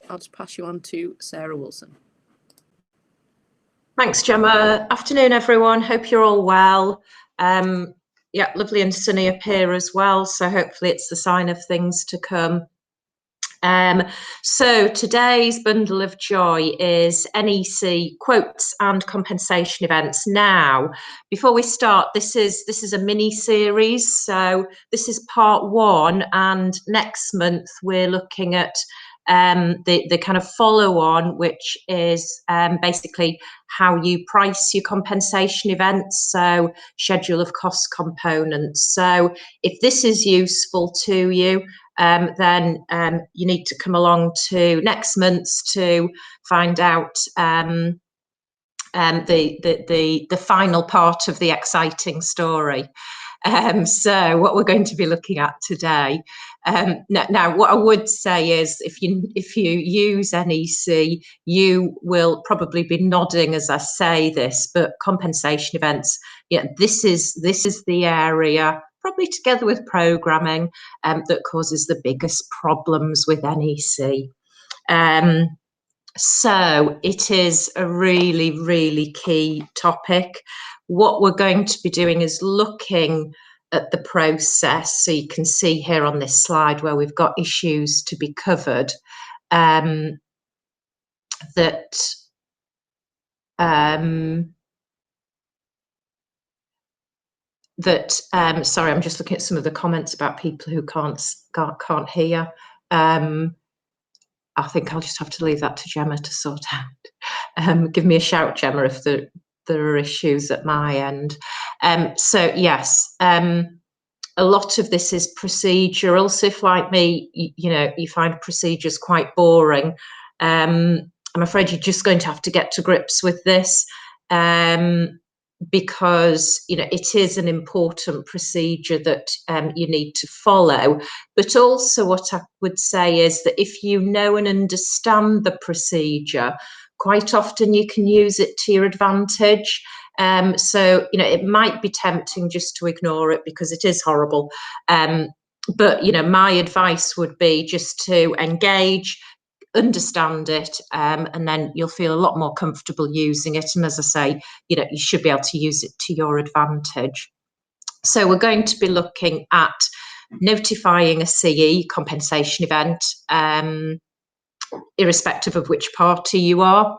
I'll just pass you on to Sarah Wilson. Thanks, Gemma. Afternoon, everyone. Hope you're all well. Yeah, lovely and sunny up here as well. So hopefully it's the sign of things to come. So today's bundle of joy is NEC quotes and compensation events. Now, before we start, this is a mini series. So this is part 1, and next month we're looking at the kind of follow on, which is basically how you price your compensation events, so schedule of cost components. So if this is useful to you, then you need to come along to next month's to find out the final part of the exciting story. So what we're going to be looking at today. Now, what I would say is, if you use NEC, you will probably be nodding as I say this. But compensation events, yeah, this is the area, probably together with programming, that causes the biggest problems with NEC. So it is a really, really key topic. What we're going to be doing is looking at the process. So you can see here on this slide where we've got issues to be covered, sorry, I'm just looking at some of the comments about people who can't hear. I think I'll just have to leave that to Gemma to sort out. Give me a shout, Gemma, if there are issues at my end. So yes, a lot of this is procedural. So if, like me, you find procedures quite boring, I'm afraid you're just going to have to get to grips with this, because it is an important procedure that you need to follow. But also what I would say is that if you know and understand the procedure, quite often you can use it to your advantage. So it might be tempting just to ignore it because it is horrible, but my advice would be just to engage, understand it, and then you'll feel a lot more comfortable using it. And as I say, you should be able to use it to your advantage. So we're going to be looking at notifying a CE compensation event, irrespective of which party you are.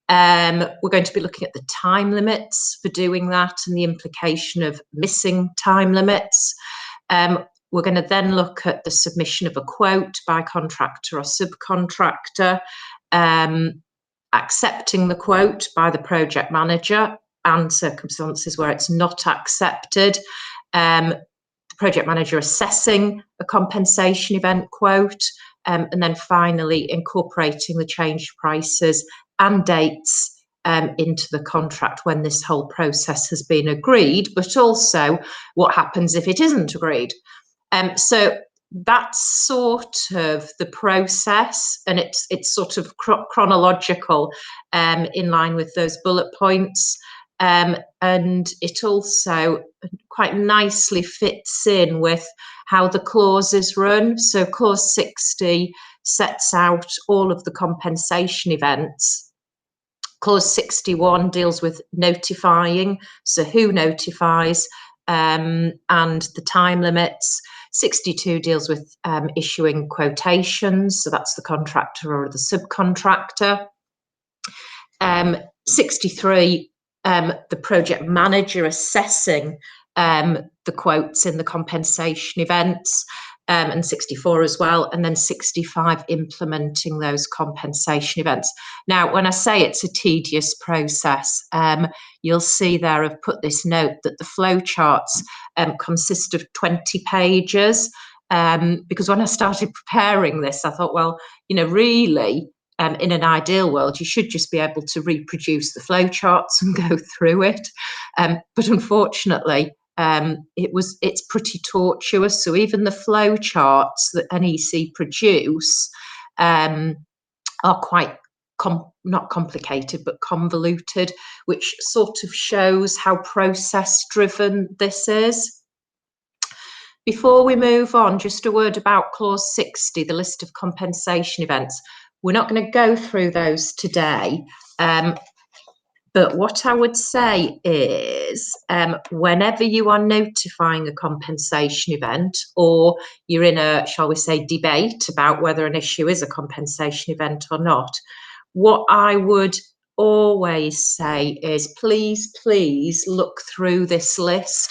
We're going to be looking at the time limits for doing that and the implication of missing time limits. We're going to then look at the submission of a quote by contractor or subcontractor, accepting the quote by the project manager and circumstances where it's not accepted, the project manager assessing a compensation event quote, and then finally incorporating the changed prices and dates into the contract when this whole process has been agreed, but also what happens if it isn't agreed. So that's sort of the process, and it's sort of chronological, in line with those bullet points, and it also quite nicely fits in with how the clauses run. So clause 60 sets out all of the compensation events. Clause 61 deals with notifying, so who notifies, and the time limits. 62 deals with issuing quotations, so that's the contractor or the subcontractor. 63, the project manager assessing the quotes in the compensation events, and 64 as well, and then 65 implementing those compensation events. Now, when I say it's a tedious process, you'll see there I've put this note that the flowcharts consist of 20 pages, because when I started preparing this, I thought, well, really, in an ideal world, you should just be able to reproduce the flowcharts and go through it. But unfortunately, it's pretty tortuous. So even the flowcharts that NEC produce are quite not complicated, but convoluted, which sort of shows how process-driven this is. Before we move on, just a word about clause 60, the list of compensation events. We're not going to go through those today. But what I would say is whenever you are notifying a compensation event, or you're in a, shall we say, debate about whether an issue is a compensation event or not, what I would always say is please look through this list,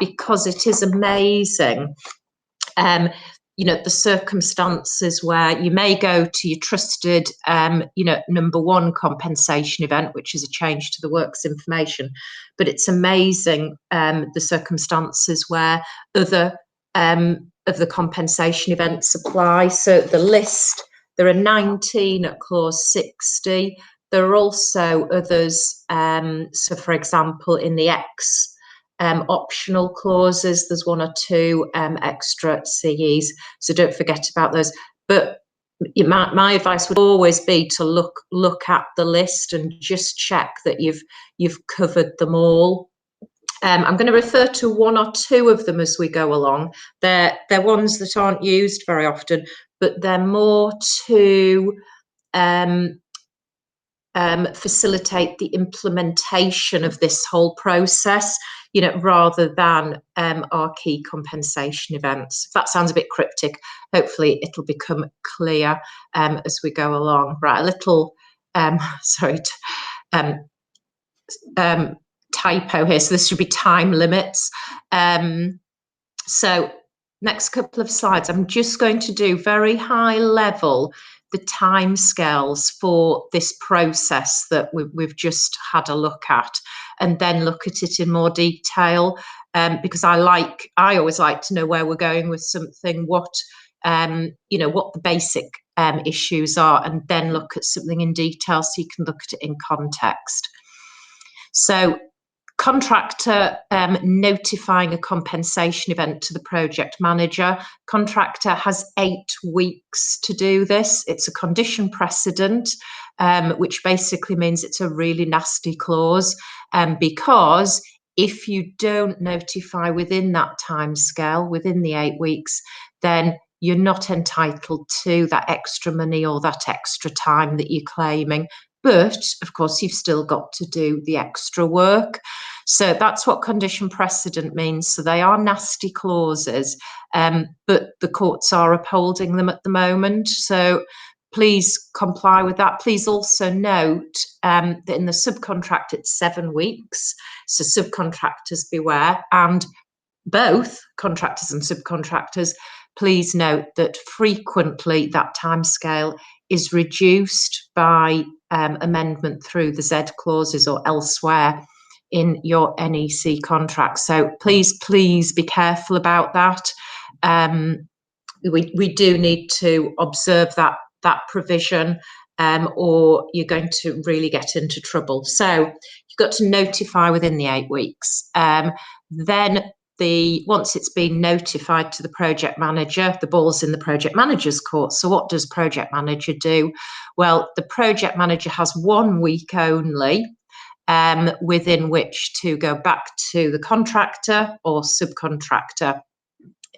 because it is amazing. The circumstances where you may go to your trusted, number one compensation event, which is a change to the works information, but it's amazing the circumstances where other of the compensation events apply. So the list, there are 19 at clause 60. There are also others. So, for example, in the X optional clauses, there's one or two extra CEs, so don't forget about those. But my advice would always be to look at the list and just check that you've covered them all. I'm going to refer to one or two of them as we go along. They're ones that aren't used very often, but they're more to facilitate the implementation of this whole process, rather than our key compensation events. If that sounds a bit cryptic, hopefully it'll become clear as we go along. Right, a little, typo here. So this should be time limits. So next couple of slides, I'm just going to do very high level the timescales for this process that we've just had a look at, and then look at it in more detail, because I always like to know where we're going with something, what the basic issues are, and then look at something in detail so you can look at it in context. So contractor notifying a compensation event to the project manager. Contractor has 8 weeks to do this. It's a condition precedent, which basically means it's a really nasty clause, because if you don't notify within that time scale, within the 8 weeks, then you're not entitled to that extra money or that extra time that you're claiming. But of course, you've still got to do the extra work. So that's what condition precedent means. So they are nasty clauses, but the courts are upholding them at the moment. So please comply with that. Please also note that in the subcontract, it's 7 weeks. So subcontractors beware, and both contractors and subcontractors, please note that frequently that timescale is reduced by amendment through the Z clauses or elsewhere in your NEC contract. So please be careful about that. We do need to observe that provision, or you're going to really get into trouble. So you've got to notify within the 8 weeks. Then once it's been notified to the project manager, the ball's in the project manager's court. So what does project manager do? Well, the project manager has 1 week only within which to go back to the contractor or subcontractor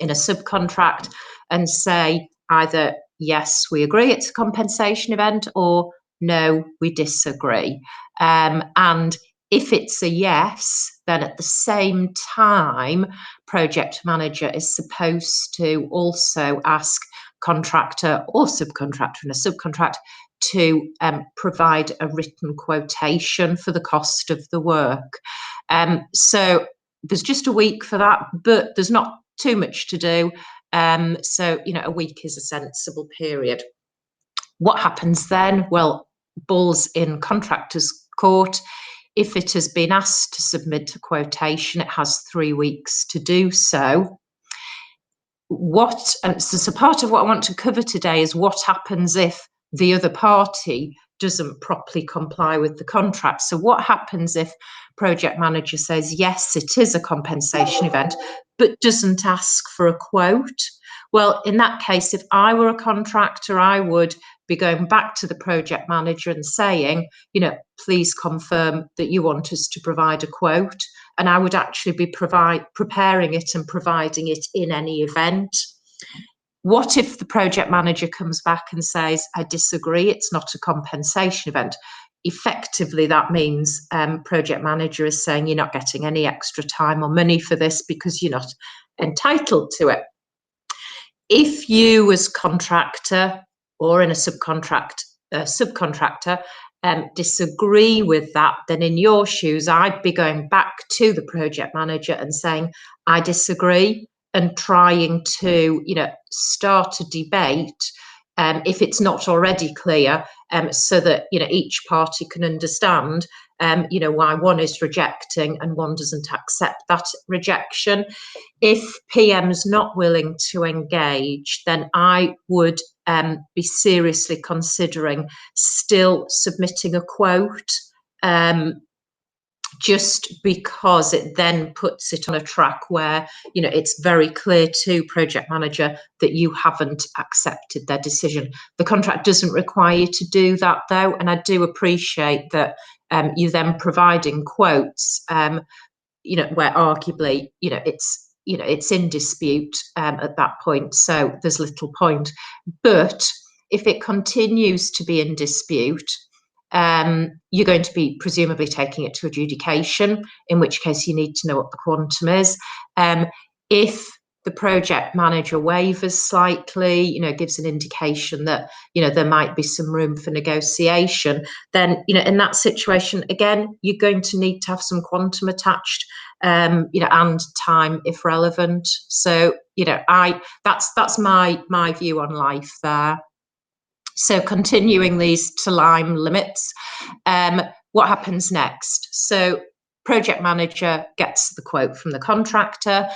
in a subcontract and say either, yes, we agree it's a compensation event, or no, we disagree. And if it's a yes, then at the same time, project manager is supposed to also ask contractor or subcontractor in a subcontract to provide a written quotation for the cost of the work. So there's just a week for that, but there's not too much to do. So, a week is a sensible period. What happens then? Well, ball's in contractor's court. If it has been asked to submit a quotation, it has 3 weeks to do so. So part of what I want to cover today is what happens if the other party doesn't properly comply with the contract. So what happens if project manager says, yes, it is a compensation event, but doesn't ask for a quote? Well, in that case, if I were a contractor, I would be going back to the project manager and saying, please confirm that you want us to provide a quote. And I would actually be preparing it and providing it in any event. What if the project manager comes back and says, I disagree, it's not a compensation event? Effectively, that means project manager is saying you're not getting any extra time or money for this because you're not entitled to it. If you as contractor or in a subcontractor disagree with that, then in your shoes, I'd be going back to the project manager and saying, I disagree, and trying to, start a debate if it's not already clear, so that, each party can understand, why one is rejecting and one doesn't accept that rejection. If PM's not willing to engage, then I would be seriously considering still submitting a quote, just because it then puts it on a track where, it's very clear to project manager that you haven't accepted their decision. The contract doesn't require you to do that, though, and I do appreciate that you're then providing quotes, where arguably, it's in dispute at that point, so there's little point. But if it continues to be in dispute, you're going to be presumably taking it to adjudication, in which case you need to know what the quantum is. If the project manager wavers slightly, gives an indication that, there might be some room for negotiation, then, in that situation, again, you're going to need to have some quantum attached, and time if relevant. So, that's my view on life there. So continuing these time limits, what happens next? So project manager gets the quote from the contractor,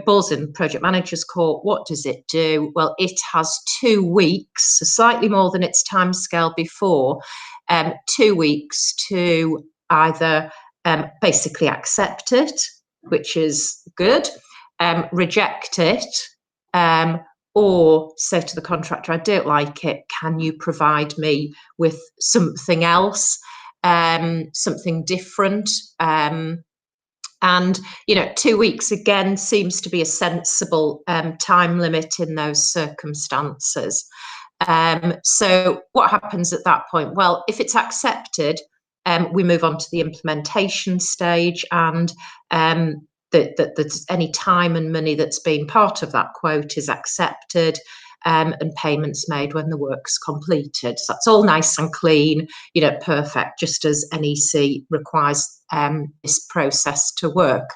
balls in project manager's court. What does it do? Well, it has 2 weeks, so slightly more than its timescale before, 2 weeks to either basically accept it, which is good, reject it, or say to the contractor, I don't like it, can you provide me with something else, something different? And, 2 weeks again seems to be a sensible time limit in those circumstances. So what happens at that point? Well, if it's accepted, we move on to the implementation stage, and that any time and money that's been part of that quote is accepted, and payments made when the work's completed. So that's all nice and clean, perfect, just as NEC requires this process to work.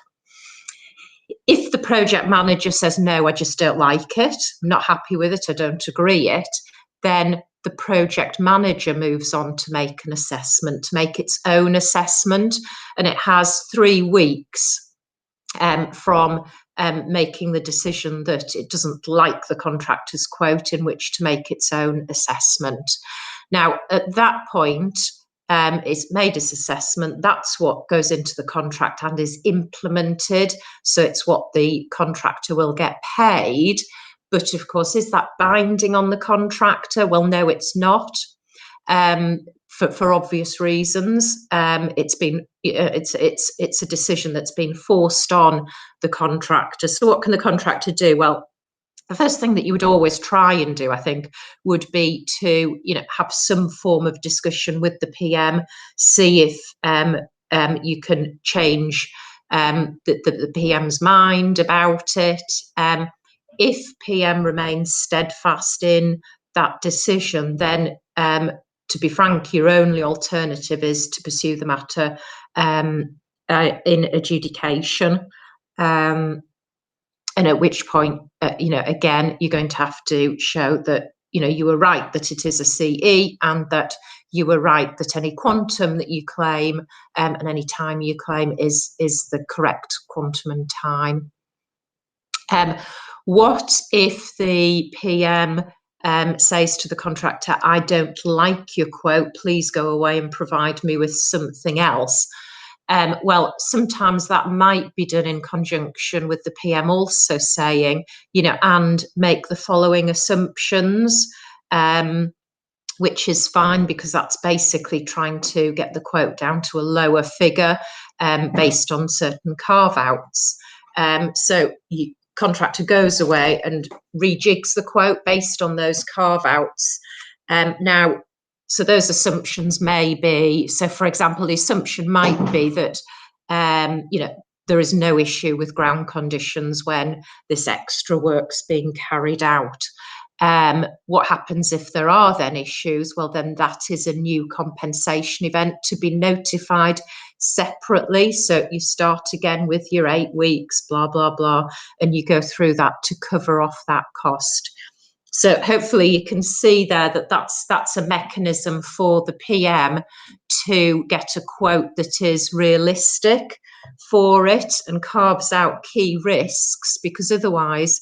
If the project manager says, no, I just don't like it, I'm not happy with it, I don't agree it, then the project manager moves on to make an assessment, to make its own assessment, and it has 3 weeks from making the decision that it doesn't like the contractor's quote, in which to make its own assessment. Now, at that point, it's made its assessment. That's what goes into the contract and is implemented. So it's what the contractor will get paid. But of course, is that binding on the contractor? Well, no, it's not. For obvious reasons, it's a decision that's been forced on the contractor. So what can the contractor do? Well, the first thing that you would always try and do, I think, would be to have some form of discussion with the PM, see if you can change the PM's mind about it. If PM remains steadfast in that decision, then to be frank, your only alternative is to pursue the matter in adjudication, and at which point, again, you're going to have to show that you were right that it is a CE, and that you were right that any quantum that you claim and any time you claim is the correct quantum and time. What if the PM says to the contractor, I don't like your quote, please go away and provide me with something else? Well, sometimes that might be done in conjunction with the PM also saying, and make the following assumptions, which is fine, because that's basically trying to get the quote down to a lower figure based on certain carve-outs. So contractor goes away and rejigs the quote based on those carve-outs. Now, so those assumptions may be, so for example, the assumption might be that, there is no issue with ground conditions when this extra work's being carried out. What happens if there are then issues? Well, then that is a new compensation event to be notified separately. So you start again with your 8 weeks, blah, blah, blah, and you go through that to cover off that cost. So hopefully you can see there that that's a mechanism for the PM to get a quote that is realistic for it and carves out key risks, because otherwise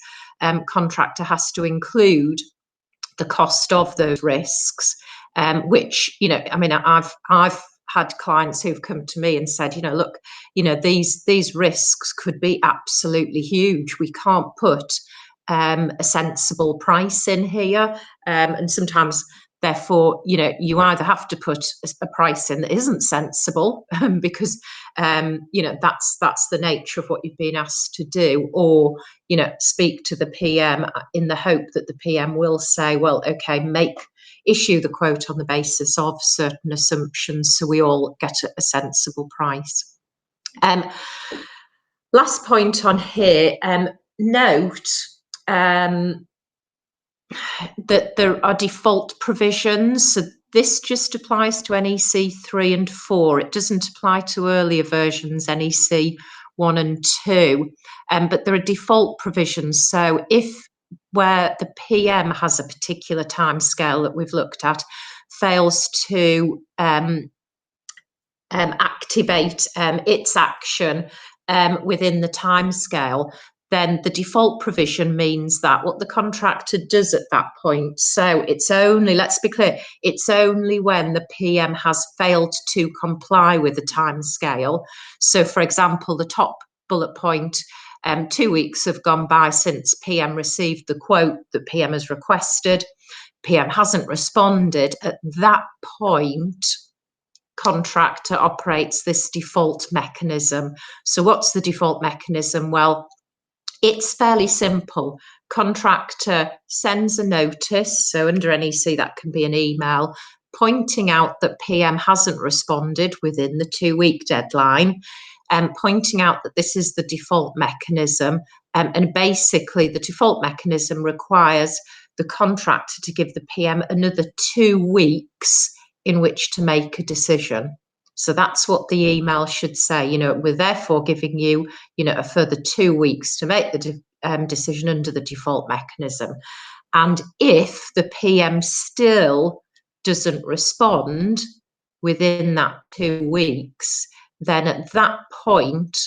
contractor has to include the cost of those risks, which, I mean, I've had clients who've come to me and said, look, these risks could be absolutely huge. We can't put a sensible price in here, and sometimes therefore you either have to put a price in that isn't sensible because that's the nature of what you've been asked to do, or speak to the PM in the hope that the PM will say, well, okay, issue the quote on the basis of certain assumptions so we all get a sensible price. Last point on here, note that there are default provisions. So this just applies to NEC 3 and 4. It doesn't apply to earlier versions, NEC 1 and 2. But there are default provisions. So if where the PM has a particular timescale that we've looked at, fails to activate its action within the timescale, then the default provision means that what the contractor does at that point, so it's only, let's be clear, it's only when the PM has failed to comply with the timescale. So for example, the top bullet point, 2 weeks have gone by since PM received the quote that PM has requested, PM hasn't responded. At that point, contractor operates this default mechanism. So what's the default mechanism? Well, it's fairly simple. Contractor sends a notice, so under NEC that can be an email, pointing out that PM hasn't responded within the 2-week deadline, and pointing out that this is the default mechanism. And basically the default mechanism requires the contractor to give the PM another 2 weeks in which to make a decision. So that's what the email should say. We're therefore giving you, a further 2 weeks to make the decision under the default mechanism. And if the PM still doesn't respond within that 2 weeks, then at that point,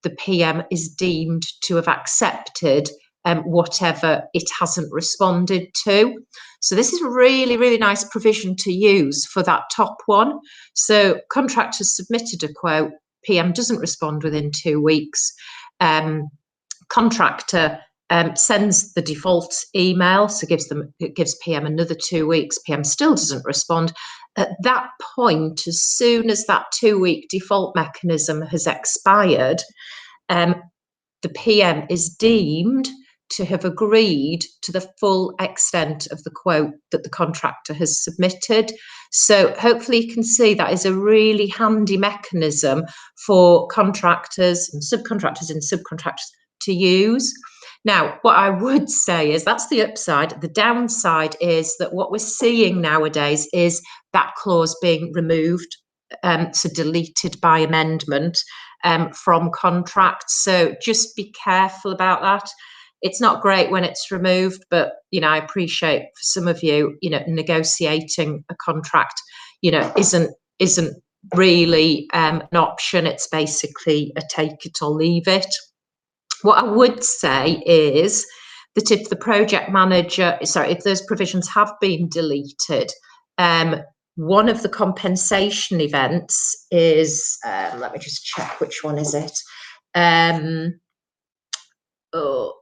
the PM is deemed to have accepted whatever it hasn't responded to. So this is a really, really nice provision to use for that top one. So contractors submitted a quote, PM doesn't respond within 2 weeks. Contractor sends the default email, so it gives PM another 2 weeks. PM still doesn't respond. At that point, as soon as that 2-week default mechanism has expired, the PM is deemed to have agreed to the full extent of the quote that the contractor has submitted. So hopefully you can see that is a really handy mechanism for contractors and subcontractors to use. Now, what I would say is that's the upside. The downside is that what we're seeing nowadays is that clause being removed, so deleted by amendment from contracts. So just be careful about that. It's not great when it's removed, but I appreciate for some of you, negotiating a contract, isn't really an option. It's basically a take it or leave it. What I would say is that if the project manager, if those provisions have been deleted, one of the compensation events is, let me just check which one is it.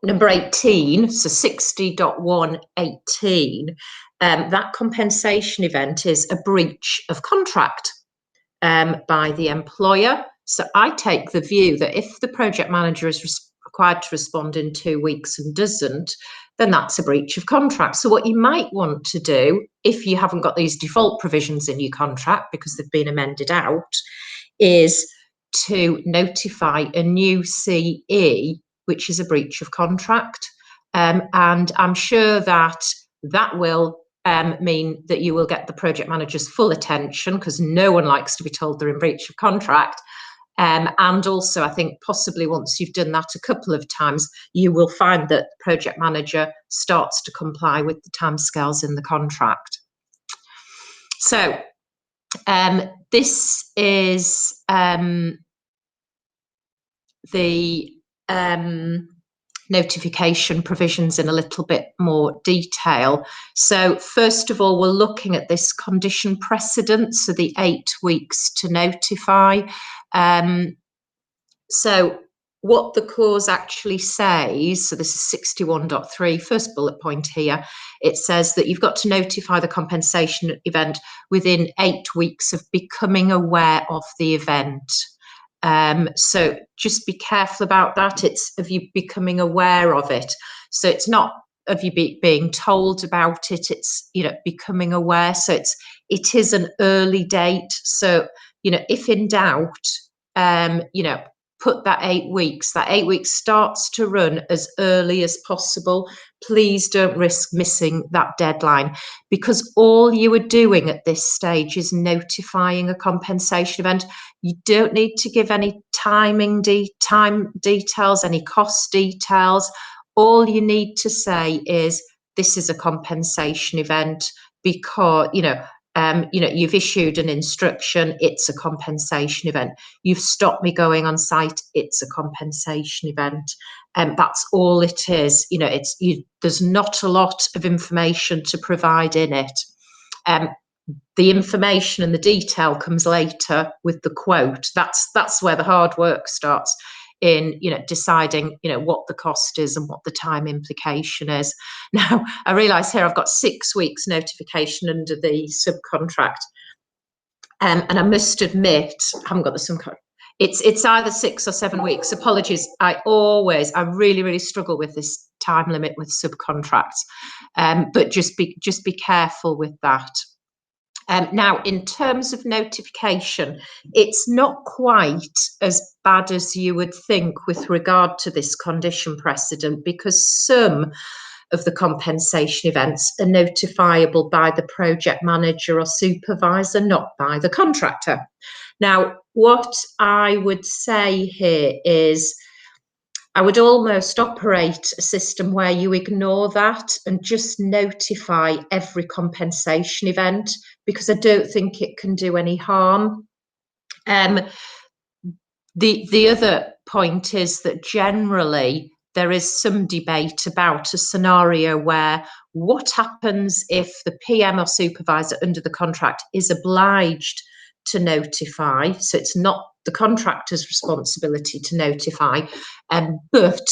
Number 18, so 60.118, that compensation event is a breach of contract by the employer. So I take the view that if the project manager has required to respond in 2 weeks and doesn't, then that's a breach of contract. So what you might want to do, if you haven't got these default provisions in your contract because they've been amended out, is to notify a new CE, which is a breach of contract. And I'm sure that will mean that you will get the project manager's full attention, because no one likes to be told they're in breach of contract. And also, I think possibly once you've done that a couple of times, you will find that the project manager starts to comply with the timescales in the contract. So this is the notification provisions in a little bit more detail. So first of all, we're looking at this condition precedent, so the 8 weeks to notify. So what the clause actually says, so this is 61.3, first bullet point here, it says that you've got to notify the compensation event within 8 weeks of becoming aware of the event. So just be careful about that. It's of you becoming aware of it. So it's not of you being told about it. It's, you know, becoming aware. So it is an early date. So, you know, if in doubt, you know, put that 8 weeks. That 8 weeks starts to run as early as possible. Please don't risk missing that deadline, because all you are doing at this stage is notifying a compensation event. You don't need to give any time details, any cost details. All you need to say is this is a compensation event because, you know, you've issued an instruction, it's a compensation event. You've stopped me going on site, it's a compensation event. And that's all it is. You know, there's not a lot of information to provide in it. The information and the detail comes later with the quote. That's where the hard work starts, in, you know, deciding, you know, what the cost is and what the time implication is. Now, I realise here I've got 6 weeks notification under the subcontract, and I must admit, I haven't got the subcontract. It's either 6 or 7 weeks. Apologies. I really struggle with this time limit with subcontracts, but just be careful with that. Now, in terms of notification, it's not quite as bad as you would think with regard to this condition precedent, because some of the compensation events are notifiable by the project manager or supervisor, not by the contractor. Now, what I would say here is, I would almost operate a system where you ignore that and just notify every compensation event, because I don't think it can do any harm. The other point is that generally there is some debate about a scenario where what happens if the PM or supervisor under the contract is obliged to notify. So it's not the contractor's responsibility to notify, but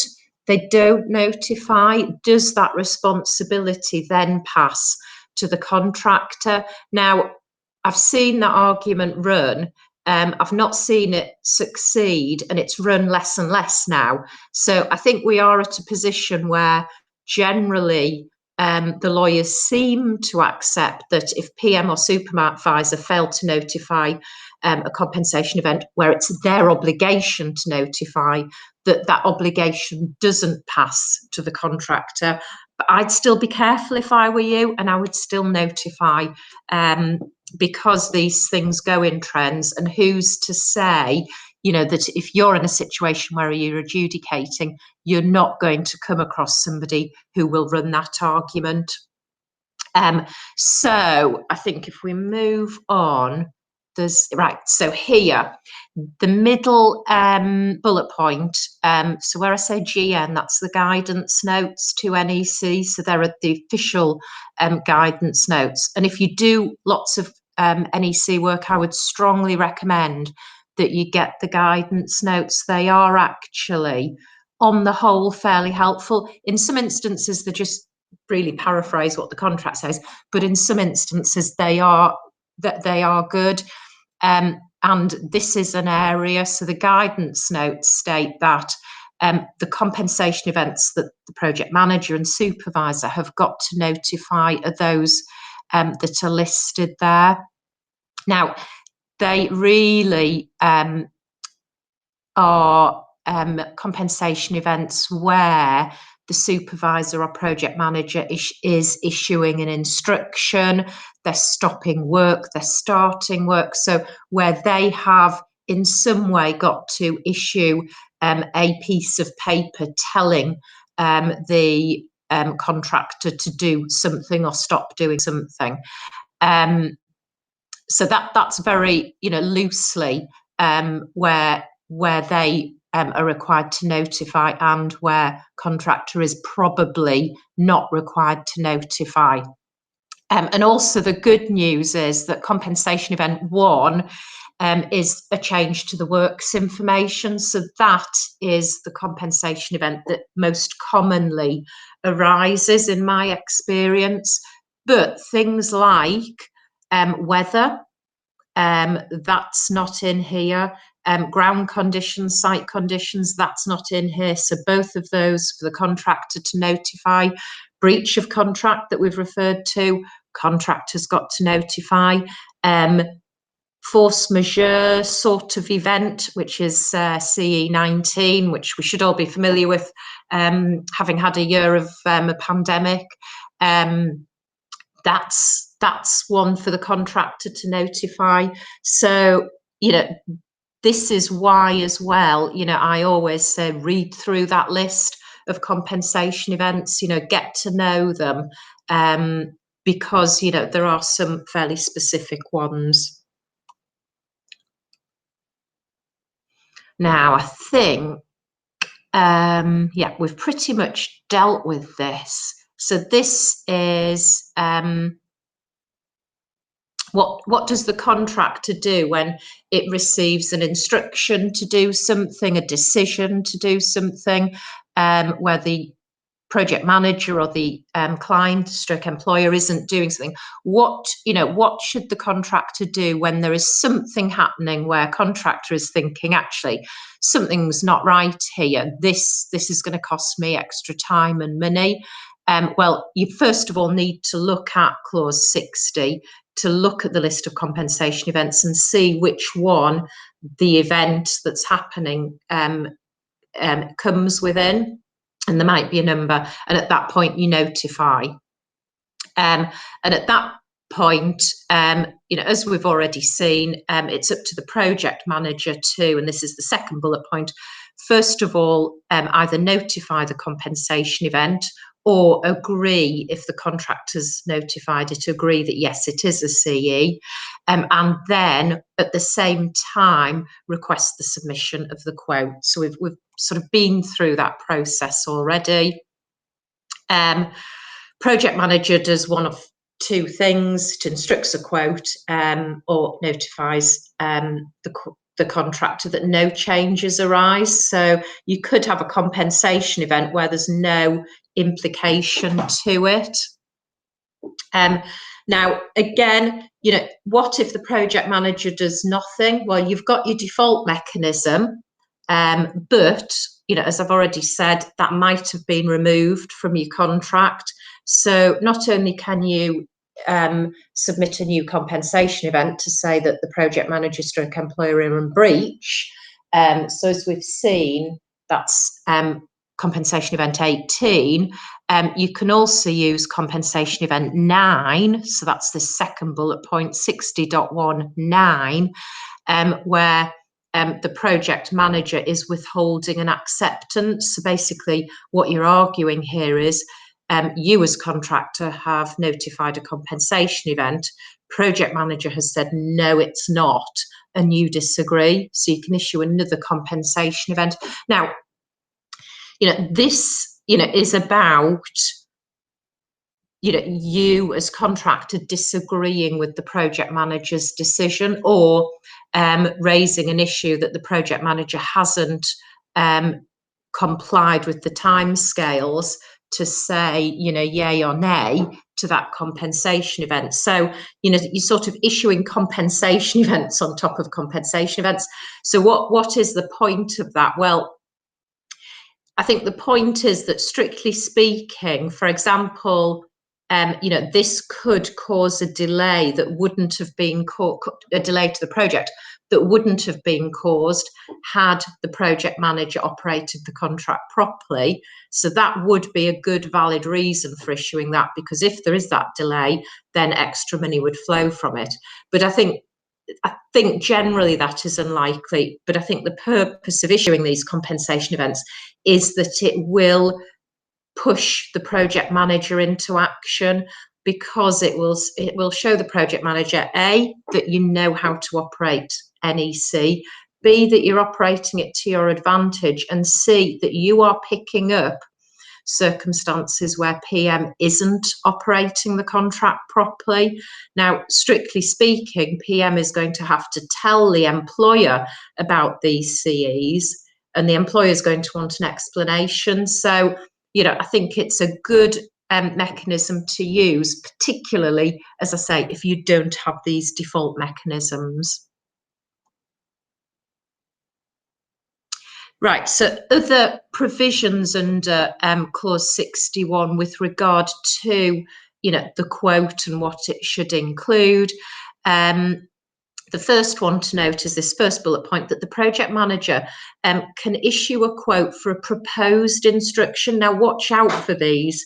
they don't notify. Does that responsibility then pass to the contractor? Now, I've seen that argument run. I've not seen it succeed, and it's run less and less now. So I think we are at a position where generally the lawyers seem to accept that if PM or supervisor fail to notify a compensation event where it's their obligation to notify, that obligation doesn't pass to the contractor. But I'd still be careful if I were you, and I would still notify, because these things go in trends, and who's to say, you know, that if you're in a situation where you're adjudicating, you're not going to come across somebody who will run that argument. So I think if we move on, so here, the middle bullet point, so where I say GN, that's the guidance notes to NEC, so they're at the official guidance notes. And if you do lots of NEC work, I would strongly recommend that you get the guidance notes. They are actually, on the whole, fairly helpful. In some instances, they're just really paraphrase what the contract says, but in some instances they are good. And this is an area, so the guidance notes state that the compensation events that the project manager and supervisor have got to notify are those that are listed there. Now, they really are compensation events where the supervisor or project manager is issuing an instruction, they're stopping work, they're starting work. So where they have in some way got to issue a piece of paper telling the contractor to do something or stop doing something. So that's very, loosely where they are required to notify and where contractor is probably not required to notify. And also the good news is that compensation event 1 is a change to the works information. So that is the compensation event that most commonly arises in my experience. But things like weather, that's not in here. Ground conditions, site conditions, that's not in here. So both of those for the contractor to notify. Breach of contract that we've referred to, contractor's got to notify. Force majeure sort of event, which is CE 19, which we should all be familiar with, having had a year of a pandemic. That's one for the contractor to notify. So, this is why as well, I always say read through that list of compensation events, get to know them, because, there are some fairly specific ones. Now, I think, yeah, we've pretty much dealt with this. So this is what does the contractor do when it receives an instruction to do something, a decision to do something, where the project manager or the client stroke employer isn't doing something? What should the contractor do when there is something happening where contractor is thinking, actually, something's not right here, this is going to cost me extra time and money? Well, you first of all need to look at clause 60 to look at the list of compensation events and see which one the event that's happening comes within. And there might be a number, and at that point you notify. And at that point, as we've already seen, it's up to the project manager to, and this is the second bullet point, first of all, either notify the compensation event or agree, if the contractor's notified it, agree that yes, it is a CE, and then at the same time request the submission of the quote. So we've sort of been through that process already. Project manager does one of two things: to instructs a quote or notifies the contractor that no changes arise. So you could have a compensation event where there's no implication to it. Now, again, what if the project manager does nothing? Well, you've got your default mechanism, but as I've already said, that might have been removed from your contract. So not only can you submit a new compensation event to say that the project manager stroke employer are in breach. So as we've seen, that's compensation event 18. You can also use compensation event 9. So that's the second bullet point, 60.19, where the project manager is withholding an acceptance. So basically what you're arguing here is you as contractor have notified a compensation event. Project manager has said, no, it's not, and you disagree. So you can issue another compensation event. Now, this, is about, you as contractor disagreeing with the project manager's decision, or raising an issue that the project manager hasn't complied with the timescales to say, yay or nay to that compensation event. So, you're sort of issuing compensation events on top of compensation events. So what is the point of that? Well, I think the point is that, strictly speaking, for example, this could cause a delay that wouldn't have been a delay to the project that wouldn't have been caused had the project manager operated the contract properly. So that would be a good, valid reason for issuing that, because if there is that delay, then extra money would flow from it. But I think generally that is unlikely. But I think the purpose of issuing these compensation events is that it will push the project manager into action, because it will show the project manager, A, that you know how to operate NEC, B, that you're operating it to your advantage, and C, that you are picking up circumstances where PM isn't operating the contract properly. Now, strictly speaking, PM is going to have to tell the employer about these CEs, and the employer is going to want an explanation. So, I think it's a good mechanism to use, particularly, as I say, if you don't have these default mechanisms. Right, so other provisions under clause 61 with regard to, the quote and what it should include. The first one to note is this first bullet point, that the project manager can issue a quote for a proposed instruction. Now, watch out for these,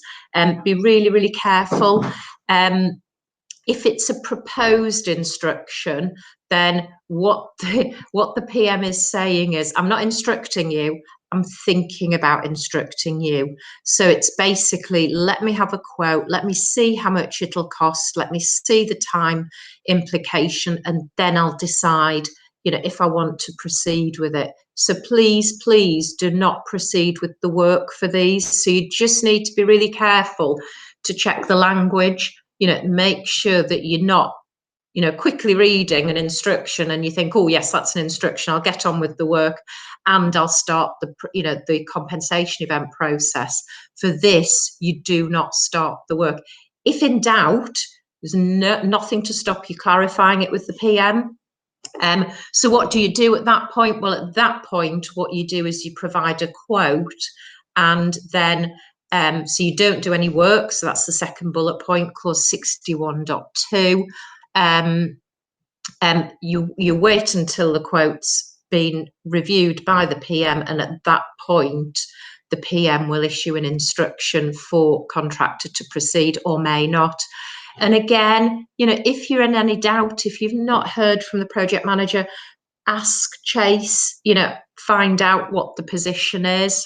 be really, really careful. If it's a proposed instruction, then what the PM is saying is, I'm not instructing you, I'm thinking about instructing you. So it's basically, let me have a quote, let me see how much it'll cost, let me see the time implication, and then I'll decide, if I want to proceed with it. So please do not proceed with the work for these. So you just need to be really careful to check the language. Make sure that you're not, quickly reading an instruction and you think, oh yes, that's an instruction, I'll get on with the work and I'll start the compensation event process. For this, you do not start the work. If in doubt, there's nothing to stop you clarifying it with the PM. So what do you do at that point? Well, at that point, what you do is you provide a quote, and then so you don't do any work. So that's the second bullet point, clause 61.2. You wait until the quote's been reviewed by the PM, and at that point, the PM will issue an instruction for contractor to proceed, or may not. And again, if you're in any doubt, if you've not heard from the project manager, ask, chase, find out what the position is.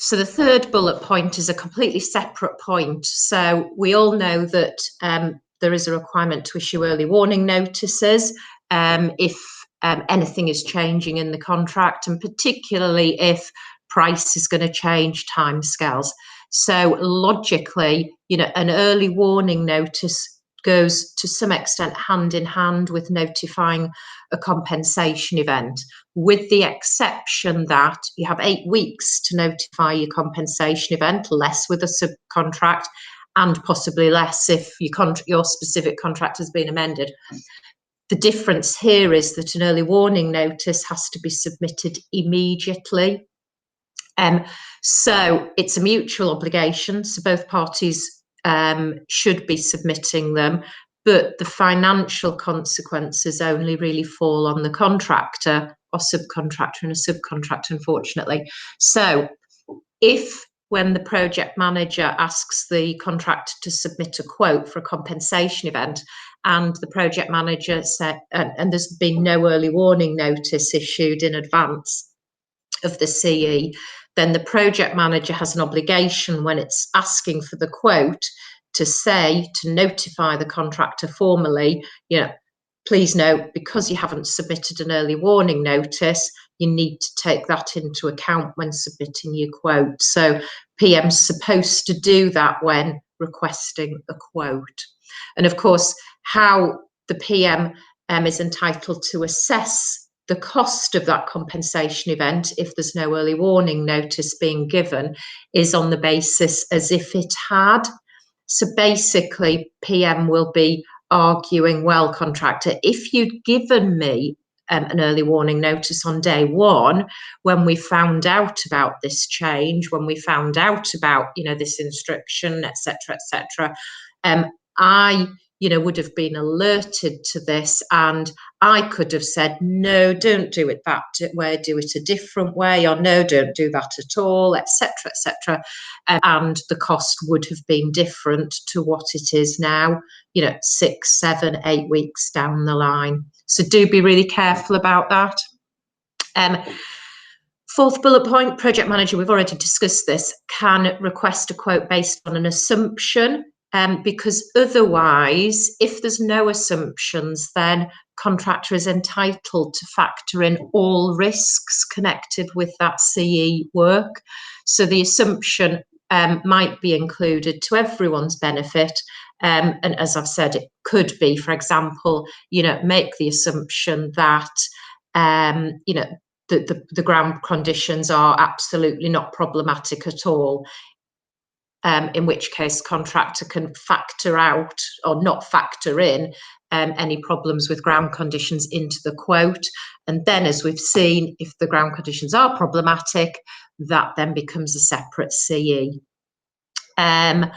So the third bullet point is a completely separate point. So we all know that there is a requirement to issue early warning notices if anything is changing in the contract, and particularly if price is going to change, timescales. So logically, an early warning notice goes to some extent hand in hand with notifying a compensation event, with the exception that you have 8 weeks to notify your compensation event, less with a subcontract, and possibly less if your specific contract has been amended. The difference here is that an early warning notice has to be submitted immediately. So it's a mutual obligation, so both parties should be submitting them, but the financial consequences only really fall on the contractor or subcontractor, and a subcontractor, unfortunately. So if, when the project manager asks the contractor to submit a quote for a compensation event, and the project manager said, and there's been no early warning notice issued in advance of the CE, then the project manager has an obligation, when it's asking for the quote, to notify the contractor formally, please note, because you haven't submitted an early warning notice, you need to take that into account when submitting your quote. So PM's supposed to do that when requesting a quote. And of course, how the PM is entitled to assess the cost of that compensation event, if there's no early warning notice being given, is on the basis as if it had. So basically, PM will be arguing, well, contractor, if you'd given me an early warning notice on day one. When we found out about this change, when we found out about, this instruction, etc., etc., I, would have been alerted to this, and I could have said, no, don't do it that way, do it a different way, or no, don't do that at all, etc., etc. And the cost would have been different to what it is now, 6, 7, 8 weeks down the line. So do be really careful about that. Fourth bullet point, project manager, we've already discussed this, can request a quote based on an assumption, because otherwise, if there's no assumptions, then contractor is entitled to factor in all risks connected with that CE work. So the assumption might be included to everyone's benefit. And as I've said, it could be, for example, make the assumption that, the ground conditions are absolutely not problematic at all. In which case contractor can factor out or not factor in any problems with ground conditions into the quote. And then, as we've seen, if the ground conditions are problematic, that then becomes a separate CE. And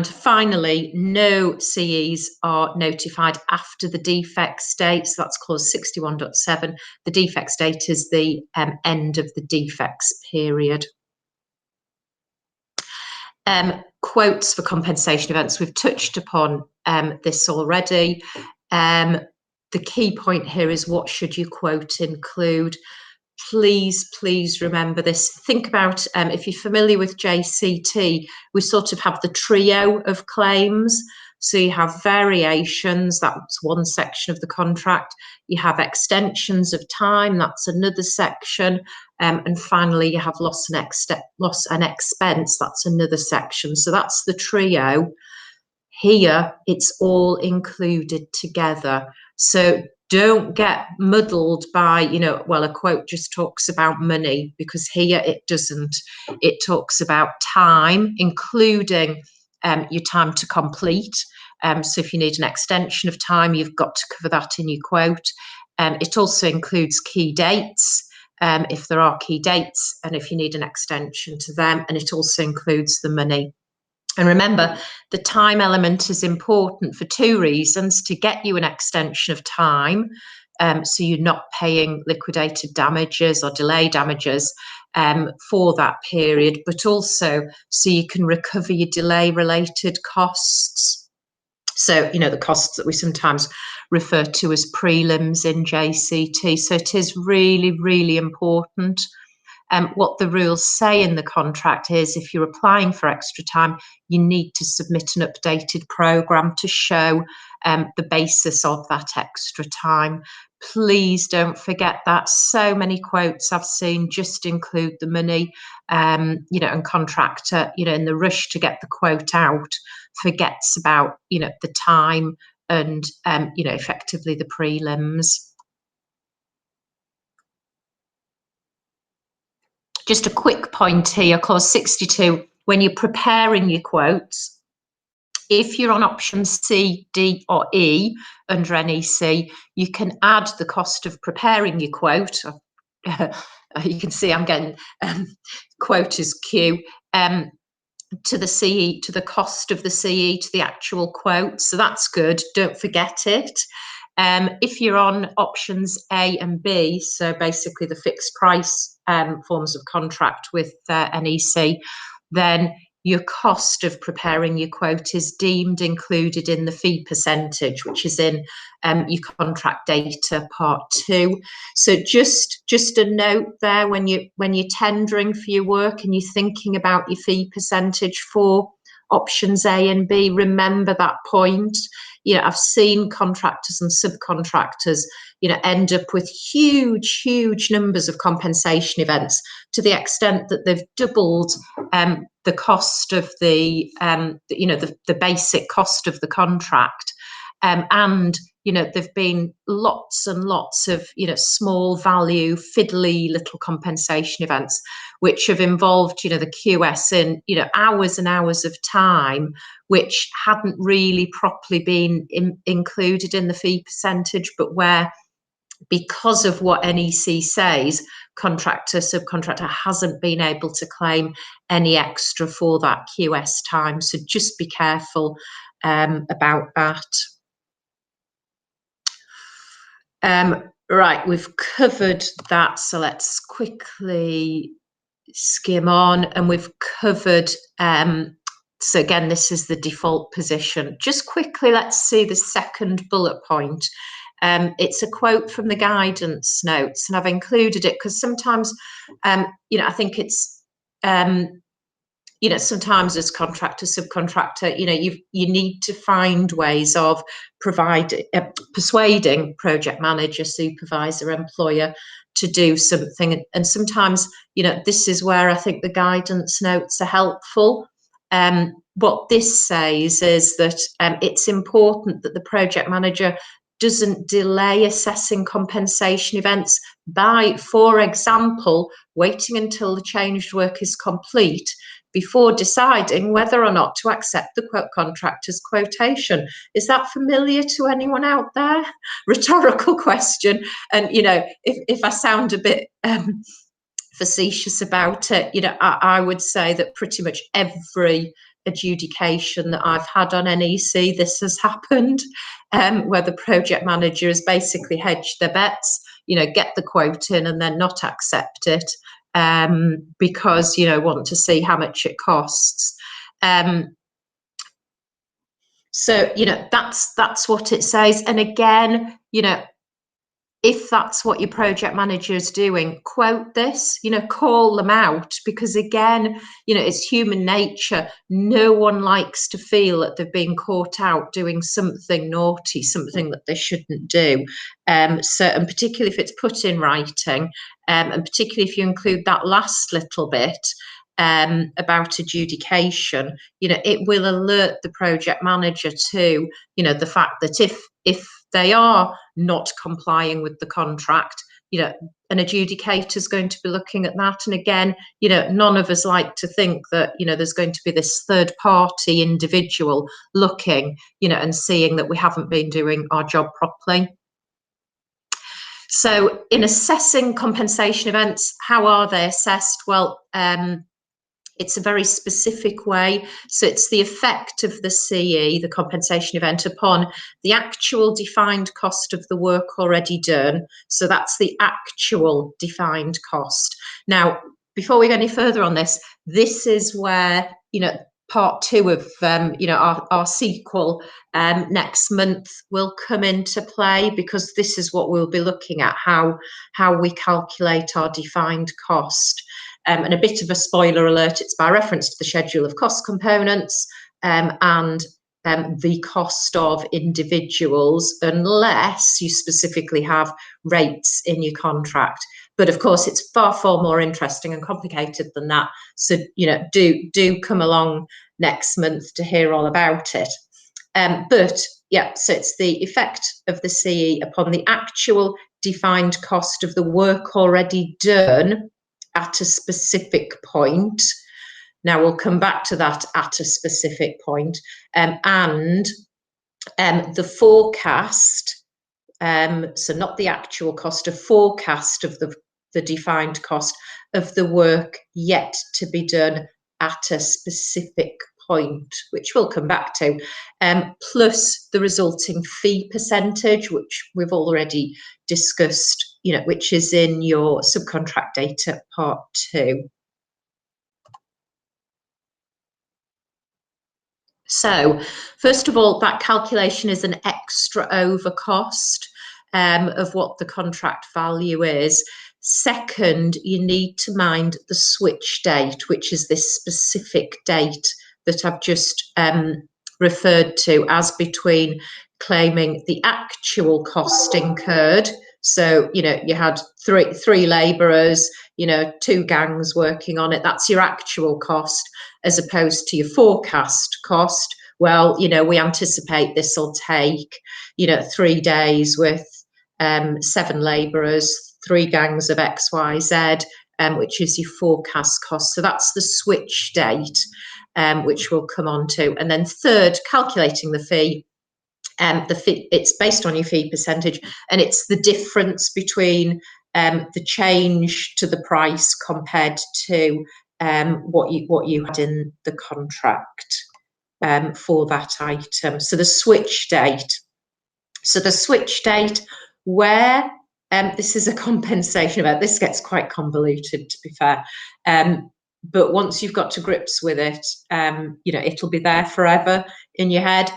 finally, no CEs are notified after the defect state. So that's clause 61.7. The defect state is the end of the defects period. Quotes for compensation events. We've touched upon this already. The key point here is, what should your quote include? Please remember this. Think about, if you're familiar with JCT, we sort of have the trio of claims. So you have variations, that's one section of the contract. You have extensions of time, that's another section. And finally, you have loss and expense, that's another section. So that's the trio. Here, it's all included together. So don't get muddled by, well, a quote just talks about money, because here it doesn't. It talks about time, including your time to complete. So if you need an extension of time, you've got to cover that in your quote. It also includes key dates, if there are key dates, and if you need an extension to them, and it also includes the money. And remember, the time element is important for two reasons: to get you an extension of time, so you're not paying liquidated damages or delay damages for that period, but also so you can recover your delay-related costs. So, the costs that we sometimes refer to as prelims in JCT. So it is really, really important. What the rules say in the contract is, if you're applying for extra time, you need to submit an updated programme to show the basis of that extra time. Please don't forget that. So many quotes I've seen just include the money, and contractor, in the rush to get the quote out, forgets about, the time and, effectively the prelims. Just a quick point here, clause 62, when you're preparing your quotes, if you're on options C, D or E under NEC, you can add the cost of preparing your quote. You can see I'm getting quote is Q, to the CE, to the cost of the CE, to the actual quote. So that's good, don't forget it. If you're on options A and B, so basically the fixed price forms of contract with NEC, then your cost of preparing your quote is deemed included in the fee percentage, which is in your contract data part 2. So just a note there, when you're tendering for your work and you're thinking about your fee percentage for options A and B, remember that point. I've seen contractors and subcontractors, end up with huge numbers of compensation events, to the extent that they've doubled the cost of the basic cost of the contract. And there've been lots and lots of small value fiddly little compensation events which have involved the QS in hours and hours of time, which hadn't really properly been included in the fee percentage, but where because of what NEC says, contractor, subcontractor hasn't been able to claim any extra for that QS time. So just be careful about that. Right, we've covered that. So let's quickly skim on, and we've covered, so again, this is the default position. Just quickly, let's see the second bullet point. It's a quote from the guidance notes, and I've included it because sometimes, you know, I think it's, you know, sometimes as contractor, subcontractor, you know, you need to find ways of persuading project manager, supervisor, employer to do something. And sometimes, you know, this is where I think the guidance notes are helpful. What this says is that it's important that the project manager doesn't delay assessing compensation events by, for example, waiting until the changed work is complete before deciding whether or not to accept the contractor's quotation. Is that familiar to anyone out there? Rhetorical question. And, you know, if I sound a bit facetious about it, you know, I would say that pretty much every adjudication that I've had on NEC, this has happened, where the project manager has basically hedged their bets, you know, get the quote in and then not accept it, because, you know, want to see how much it costs. So, you know, that's what it says. And again, you know, if that's what your project manager is doing, quote this, you know, call them out, because again, you know, it's human nature. No one likes to feel that they've been caught out doing something naughty, something that they shouldn't do. So, and particularly if it's put in writing, and particularly if you include that last little bit about adjudication, you know, it will alert the project manager to, you know, the fact that if they are not complying with the contract, you know, an adjudicator is going to be looking at that. And again, you know, none of us like to think that, you know, there's going to be this third party individual looking, you know, and seeing that we haven't been doing our job properly. So in assessing compensation events, how are they assessed? Well, it's a very specific way. So it's the effect of the CE, the compensation event, upon the actual defined cost of the work already done. So that's the actual defined cost. Now, before we go any further on this, this is where, you know, part two of, you know, our sequel next month will come into play, because this is what we'll be looking at, how we calculate our defined cost. And a bit of a spoiler alert, it's by reference to the schedule of cost components and the cost of individuals, unless you specifically have rates in your contract. But of course, it's far more interesting and complicated than that. So, you know, do come along next month to hear all about it. But yeah, so it's the effect of the CE upon the actual defined cost of the work already done at a specific point. Now we'll come back to that at a specific point, and the forecast, so not the actual cost, a forecast of the defined cost of the work yet to be done at a specific point, which we'll come back to, plus the resulting fee percentage, which we've already discussed, you know, which is in your subcontract data part 2. So first of all, that calculation is an extra over cost of what the contract value is. Second, you need to mind the switch date, which is this specific date that I've just referred to as between claiming the actual cost incurred. So, you know, you had three labourers, you know, 2 gangs working on it. That's your actual cost, as opposed to your forecast cost. Well, you know, we anticipate this will take, you know, 3 days with 7 labourers, 3 gangs of X, Y, Z, which is your forecast cost. So that's the switch date, which we'll come on to. And then third, calculating the fee. The fee, it's based on your fee percentage, and it's the difference between the change to the price compared to what you had in the contract for that item. So the switch date. So the switch date, where this is a compensation event. This gets quite convoluted, to be fair. But once you've got to grips with it, you know, it'll be there forever in your head.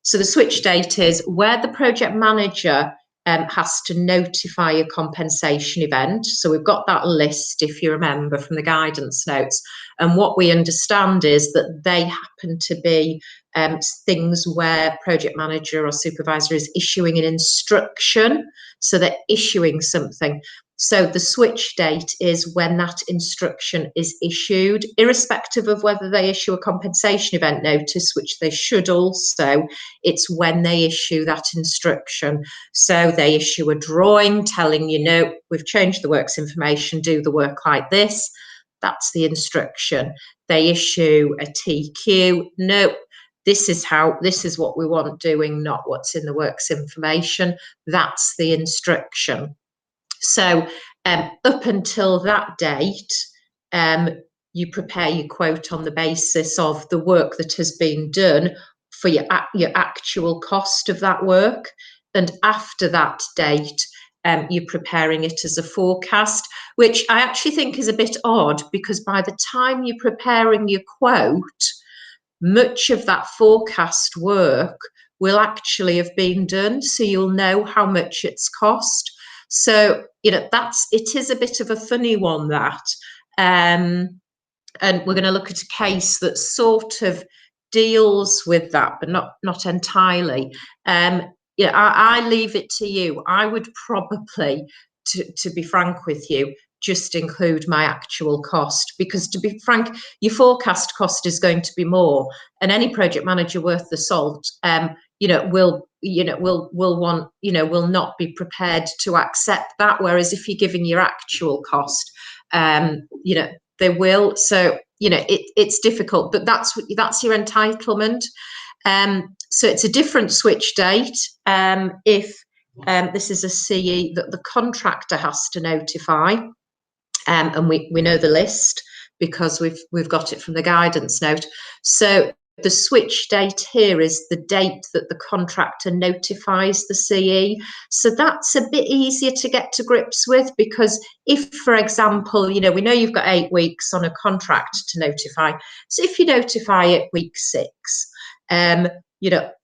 So the switch date is where the project manager has to notify a compensation event. So we've got that list, if you remember, from the guidance notes. And what we understand is that they happen to be things where project manager or supervisor is issuing an instruction. So they're issuing something. So the switch date is when that instruction is issued, irrespective of whether they issue a compensation event notice, which they should also. It's when they issue that instruction. So they issue a drawing telling you, no, we've changed the works information, do the work like this. That's the instruction. They issue a TQ, no, this is what we want doing, not what's in the works information. That's the instruction. So up until that date, you prepare your quote on the basis of the work that has been done for your actual cost of that work. And after that date, you're preparing it as a forecast, which I actually think is a bit odd, because by the time you're preparing your quote, much of that forecast work will actually have been done, so you'll know how much it's cost. So, you know, it is a bit of a funny one, that. And we're going to look at a case that sort of deals with that, but not entirely. Yeah, I leave it to you. I would probably, to be frank with you, just include my actual cost, because to be frank, your forecast cost is going to be more, and any project manager worth the salt, will want, will not be prepared to accept that. Whereas if you're giving your actual cost, they will. So, it's difficult, but that's your entitlement. So it's a different switch date if this is a CE that the contractor has to notify. And we know the list because we've got it from the guidance note. So the switch date here is the date that the contractor notifies the CE. So that's a bit easier to get to grips with, because if, for example, we know you've got 8 weeks on a contract to notify. So if you notify at week 6,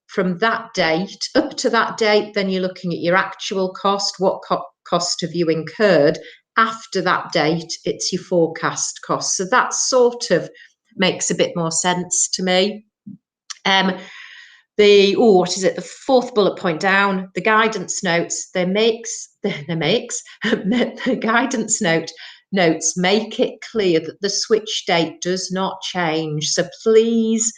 from that date up to that date, then you're looking at your actual cost. What cost have you incurred? After that date, it's your forecast cost. So that sort of makes a bit more sense to me. The 4th bullet point down, the guidance notes, the guidance notes make it clear that the switch date does not change. So please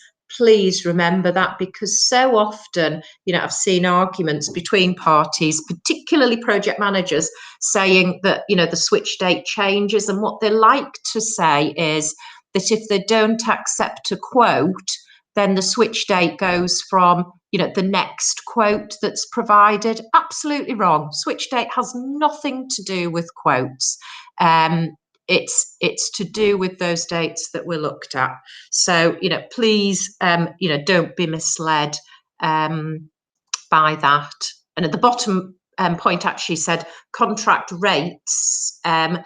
remember that, because so often, I've seen arguments between parties, particularly project managers, saying that, the switch date changes. And what they like to say is that if they don't accept a quote, then the switch date goes from, the next quote that's provided. Absolutely wrong. Switch date has nothing to do with quotes. It's to do with those dates that we're looked at. So, please, don't be misled by that. And at the bottom point actually said contract rates are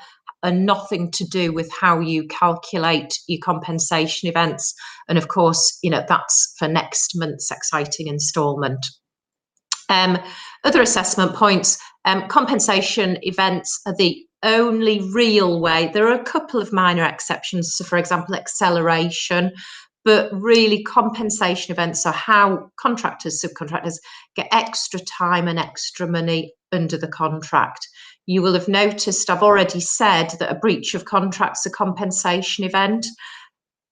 nothing to do with how you calculate your compensation events. And of course, that's for next month's exciting instalment. Other assessment points, compensation events are the only real way. There are a couple of minor exceptions, so for example, acceleration, but really compensation events are how contractors, subcontractors get extra time and extra money under the contract. You will have noticed I've already said that a breach of contract's a compensation event.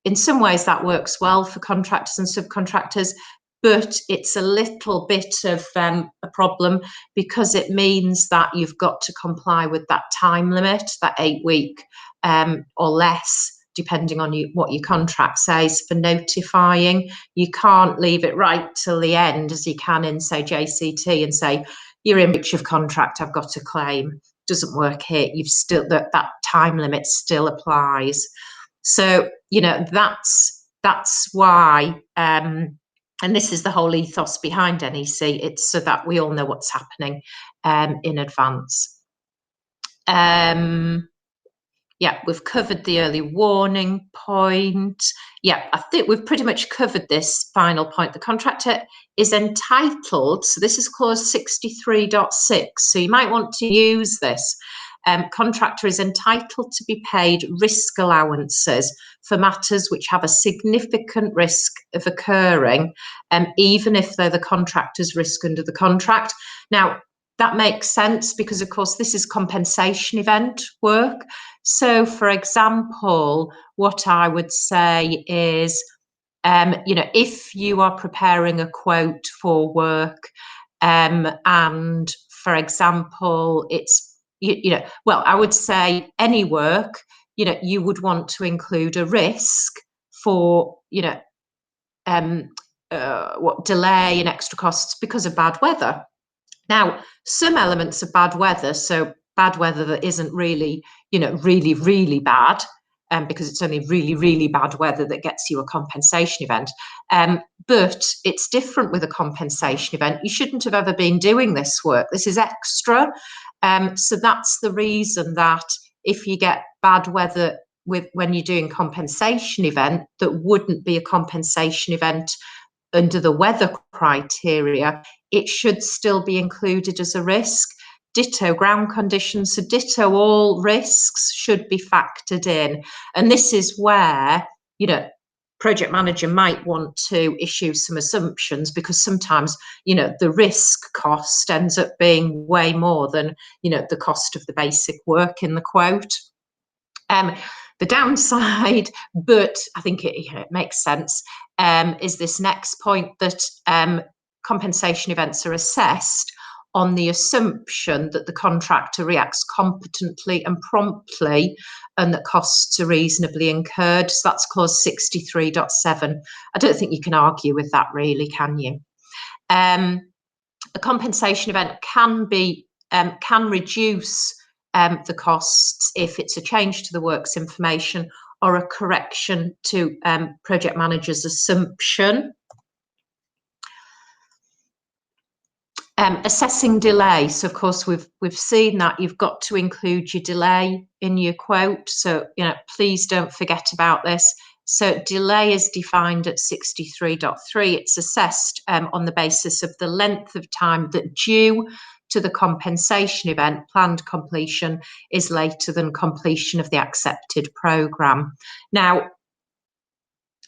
In some ways that works well for contractors and subcontractors, but it's a little bit of a problem, because it means that you've got to comply with that time limit, that 8 week or less depending on what your contract says for notifying. You can't leave it right till the end, as you can in, say, JCT, and say, you're in breach of contract, I've got a claim. Doesn't work here. You've still, that time limit still applies. So, you know, that's why, and this is the whole ethos behind NEC. It's so that we all know what's happening in advance. Yeah, we've covered the early warning point. Yeah, I think we've pretty much covered this final point. The contractor is entitled, so this is clause 63.6, so you might want to use this. Contractor is entitled to be paid risk allowances for matters which have a significant risk of occurring, even if they're the contractor's risk under the contract. Now, that makes sense because, of course, this is compensation event work. So, for example, what I would say is, you know, if you are preparing a quote for work, and, for example, it's, you know, well, I would say any work, you know, you would want to include a risk for, you know, what delay and extra costs because of bad weather. Now, some elements of bad weather, so bad weather that isn't really, you know, really, really bad, because it's only really, really bad weather that gets you a compensation event. But it's different with a compensation event. You shouldn't have ever been doing this work. This is extra. So that's the reason that if you get bad weather when you're doing compensation event, that wouldn't be a compensation event under the weather criteria, it should still be included as a risk. Ditto ground conditions, so ditto all risks should be factored in. And this is where, you know, project manager might want to issue some assumptions, because sometimes, you know, the risk cost ends up being way more than, you know, the cost of the basic work in the quote. The downside, but I think it makes sense, is this next point that compensation events are assessed on the assumption that the contractor reacts competently and promptly and that costs are reasonably incurred. So that's clause 63.7. I don't think you can argue with that, really, can you? A compensation event can reduce the costs if it's a change to the works information or a correction to project manager's assumption. Assessing delay. So, of course, we've seen that you've got to include your delay in your quote. So, you know, please don't forget about this. So, delay is defined at 63.3. It's assessed on the basis of the length of time that due to the compensation event planned completion is later than completion of the accepted programme. Now,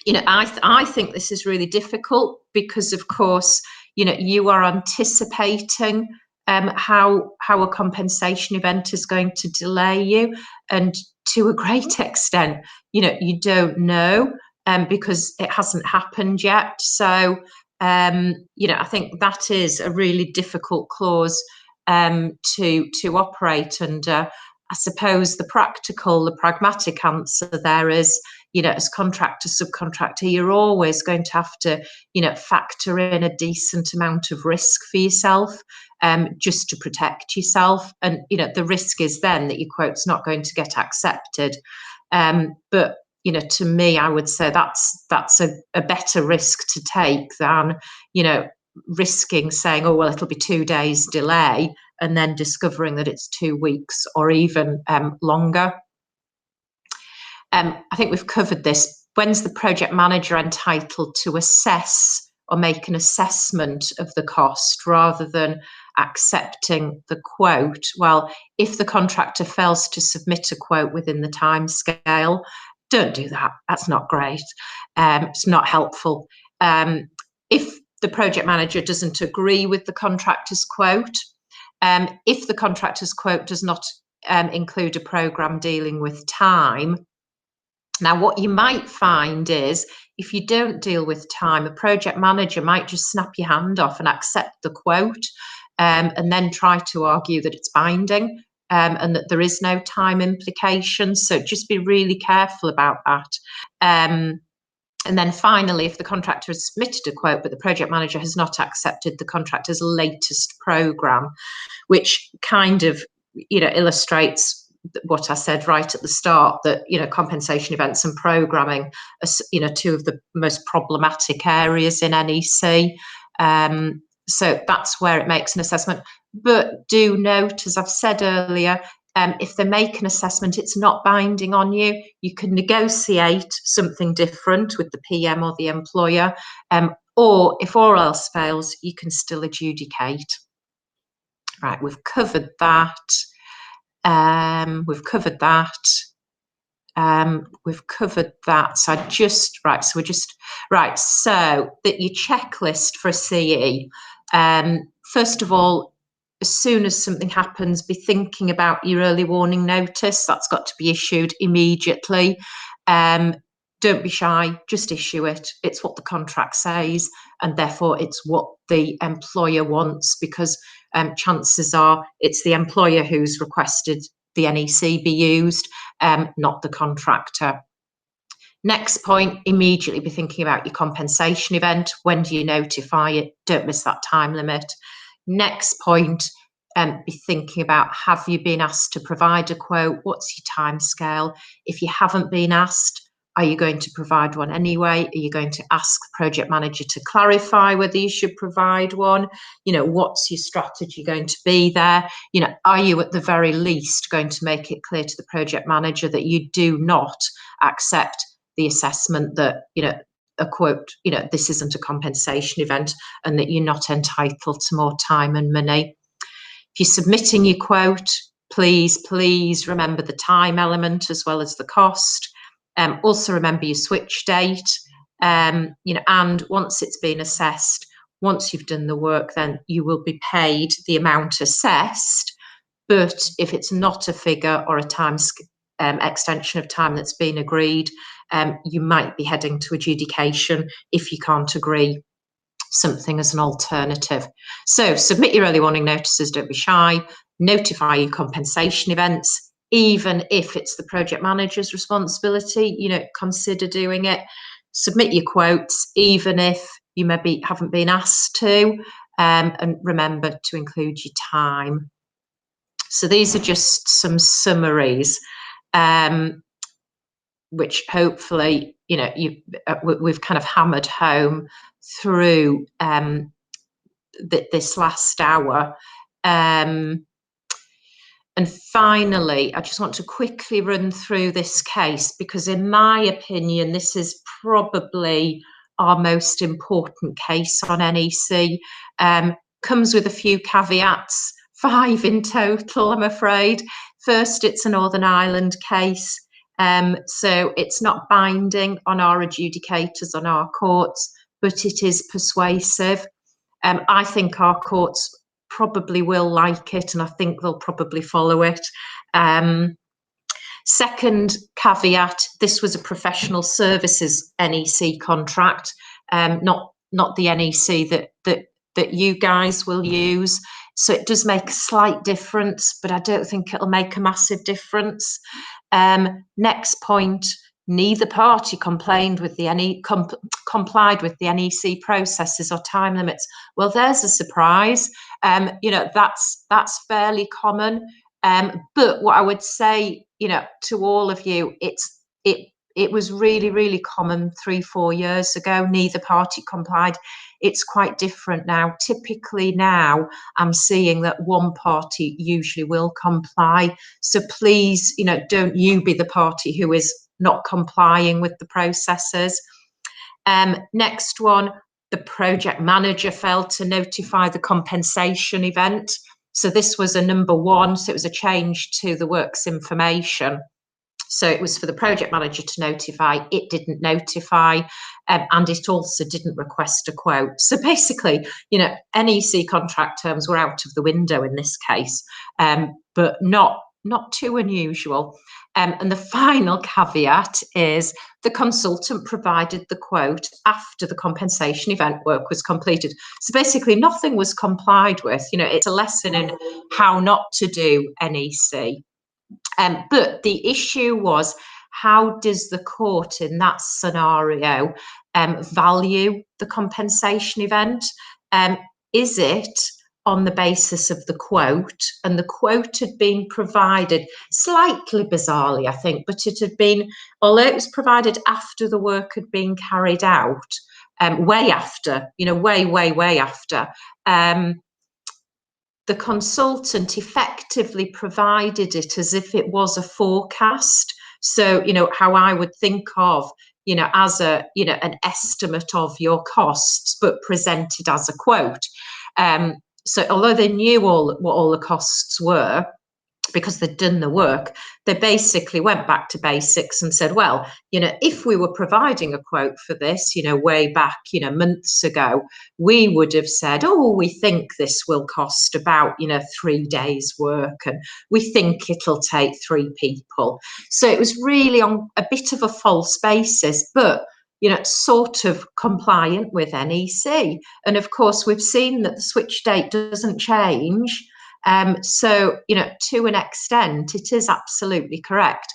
you know, I think this is really difficult because, of course, you know, you are anticipating how a compensation event is going to delay you, and to a great extent, you know, you don't know because it hasn't happened yet. So, you know, I think that is a really difficult clause to operate under. I suppose the pragmatic answer there is, you know, as contractor, subcontractor, you're always going to have to, you know, factor in a decent amount of risk for yourself, just to protect yourself. And, you know, the risk is then that your quote's not going to get accepted. But, you know, to me, I would say that's a better risk to take than, you know, risking saying, oh, well, it'll be 2 days delay, and then discovering that it's 2 weeks or even longer. I think we've covered this. When's the project manager entitled to assess or make an assessment of the cost rather than accepting the quote? Well, if the contractor fails to submit a quote within the time scale, don't do that. That's not great. It's not helpful. If the project manager doesn't agree with the contractor's quote, if the contractor's quote does not include a programme dealing with time. Now, what you might find is, if you don't deal with time, a project manager might just snap your hand off and accept the quote, and then try to argue that it's binding. and that there is no time implications. So just be really careful about that. And then finally, if the contractor has submitted a quote, but the project manager has not accepted the contractor's latest programme, which kind of, illustrates what I said right at the start, that, compensation events and programming are, two of the most problematic areas in NEC. So that's where it makes an assessment. But do note, as I've said earlier, if they make an assessment, it's not binding on you. You can negotiate something different with the PM or the employer, or if all else fails, you can still adjudicate. Right, we've covered that. We've covered that. So so that your checklist for a CE, first of all, as soon as something happens, be thinking about your early warning notice. That's got to be issued immediately. Don't be shy, just issue it. It's what the contract says, and therefore it's what the employer wants, because chances are it's the employer who's requested the NEC be used, not the contractor. Next point, immediately be thinking about your compensation event. When do you notify it? Don't miss that time limit. Next point, be thinking about, have you been asked to provide a quote? What's your timescale? If you haven't been asked, are you going to provide one anyway? Are you going to ask the project manager to clarify whether you should provide one? What's your strategy going to be there? Are you at the very least going to make it clear to the project manager that you do not accept the assessment that, a quote, this isn't a compensation event, and that you're not entitled to more time and money? If you're submitting your quote, please remember the time element as well as the cost. Also remember your switch date, and once it's been assessed, once you've done the work, then you will be paid the amount assessed. But if it's not a figure or a time extension of time that's been agreed, you might be heading to adjudication if you can't agree something as an alternative. So submit your early warning notices, don't be shy. Notify your compensation events, even if it's the project manager's responsibility, consider doing it. Submit your quotes, even if you maybe haven't been asked to, and remember to include your time. So these are just some summaries, which hopefully, we've kind of hammered home through this last hour. And finally, I just want to quickly run through this case, because in my opinion, this is probably our most important case on NEC. Comes with a few caveats, 5 in total, I'm afraid. First, it's a Northern Ireland case, so it's not binding on our adjudicators, on our courts, but it is persuasive. I think our courts probably will like it, and I think they'll probably follow it. Second caveat, this was a professional services NEC contract, not the NEC that you guys will use. So it does make a slight difference, but I don't think it'll make a massive difference. Next point, neither party complied with the NEC processes or time limits. Well, there's a surprise. That's fairly common. But what I would say, to all of you, it was really common 3-4 years ago. Neither party complied. It's quite different now. Typically now, I'm seeing that one party usually will comply. So please, don't you be the party who is not complying with the processes. Next one, the project manager failed to notify the compensation event. So this was a number 1, so it was a change to the works information. So it was for the project manager to notify, it didn't notify, and it also didn't request a quote. So basically, NEC contract terms were out of the window in this case, but not not too unusual. And the final caveat is the consultant provided the quote after the compensation event work was completed. So basically nothing was complied with. You know, it's a lesson in how not to do NEC. But the issue was, how does the court in that scenario value the compensation event? Is it on the basis of the quote? And the quote had been provided slightly bizarrely, I think, but it had been, although it was provided after the work had been carried out, way after, you know, way after. The consultant effectively provided it as if it was a forecast. So, you know, how I would think of, you know, as a, you know, an estimate of your costs, but presented as a quote. So although they knew what all the costs were, because they'd done the work, they basically went back to basics and said, well, you know, if we were providing a quote for this, you know, way back, you know, months ago, we would have said, oh, we think this will cost about, you know, 3 days work, and we think it'll take 3 people. So it was really on a bit of a false basis, but, you know, sort of compliant with NEC. And of course, we've seen that the switch date doesn't change. So, you know, to an extent, it is absolutely correct.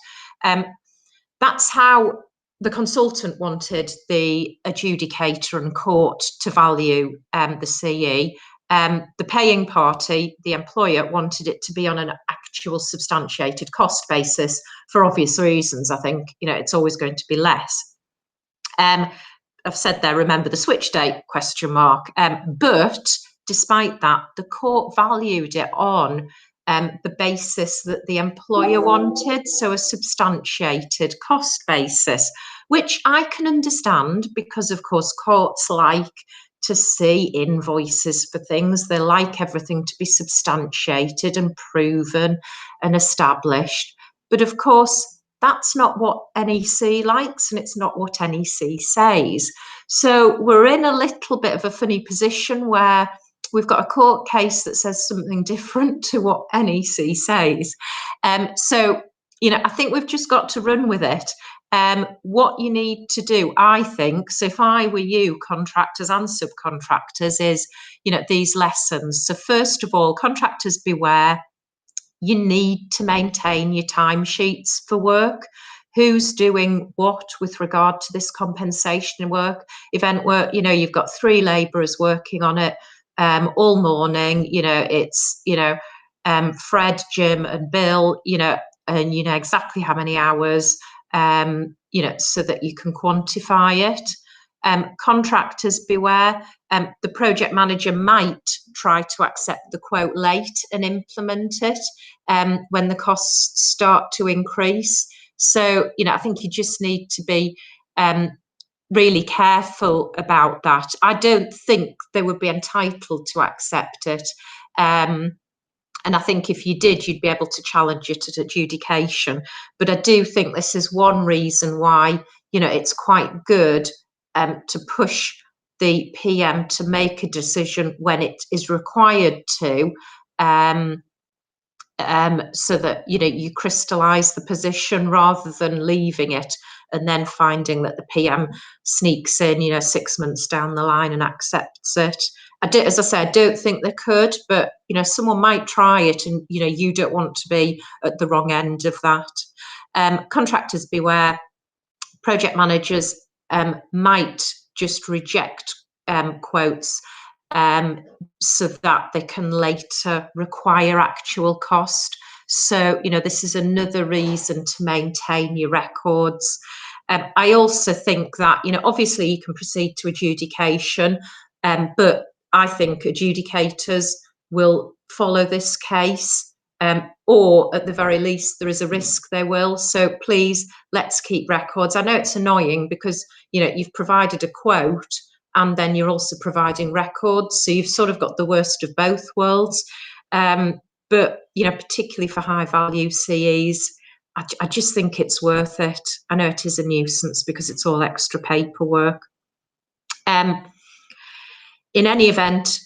That's how the consultant wanted the adjudicator and court to value the CE. The paying party, the employer, wanted it to be on an actual substantiated cost basis for obvious reasons. I think, you know, it's always going to be less. I've said there, remember the switch date, ? But despite that, the court valued it on the basis that the employer wanted, so a substantiated cost basis, which I can understand because, of course, courts like to see invoices for things. They like everything to be substantiated and proven and established. But of course, that's not what NEC likes, and it's not what NEC says. So we're in a little bit of a funny position where we've got a court case that says something different to what NEC says. So, you know, I think we've just got to run with it. What you need to do, I think, so if I were you, contractors and subcontractors, is, you know, these lessons. So first of all, contractors beware. You need to maintain your timesheets for work. Who's doing what with regard to this compensation work, event work? You know, you've got 3 labourers working on it all morning. You know, it's, you know, Fred, Jim and Bill, you know, and you know exactly how many hours, you know, so that you can quantify it. Contractors beware. The project manager might try to accept the quote late and implement it when the costs start to increase. So, you know, I think you just need to be really careful about that. I don't think they would be entitled to accept it. And I think if you did, you'd be able to challenge it at adjudication. But I do think this is one reason why, you know, it's quite good to push the PM to make a decision when it is required to, so that, you know, you crystallise the position rather than leaving it and then finding that the PM sneaks in, you know, 6 months down the line and accepts it. As I said, I don't think they could, but, you know, someone might try it and, you know, you don't want to be at the wrong end of that. Contractors beware. Project managers might just reject quotes so that they can later require actual cost. So, you know, this is another reason to maintain your records. I also think that, you know, obviously you can proceed to adjudication, but I think adjudicators will follow this case, or at the very least, there is a risk they will. So please, let's keep records. I know it's annoying because, you know, you've provided a quote and then you're also providing records. So you've sort of got the worst of both worlds. But, you know, particularly for high value CEs, I just think it's worth it. I know it is a nuisance because it's all extra paperwork. In any event,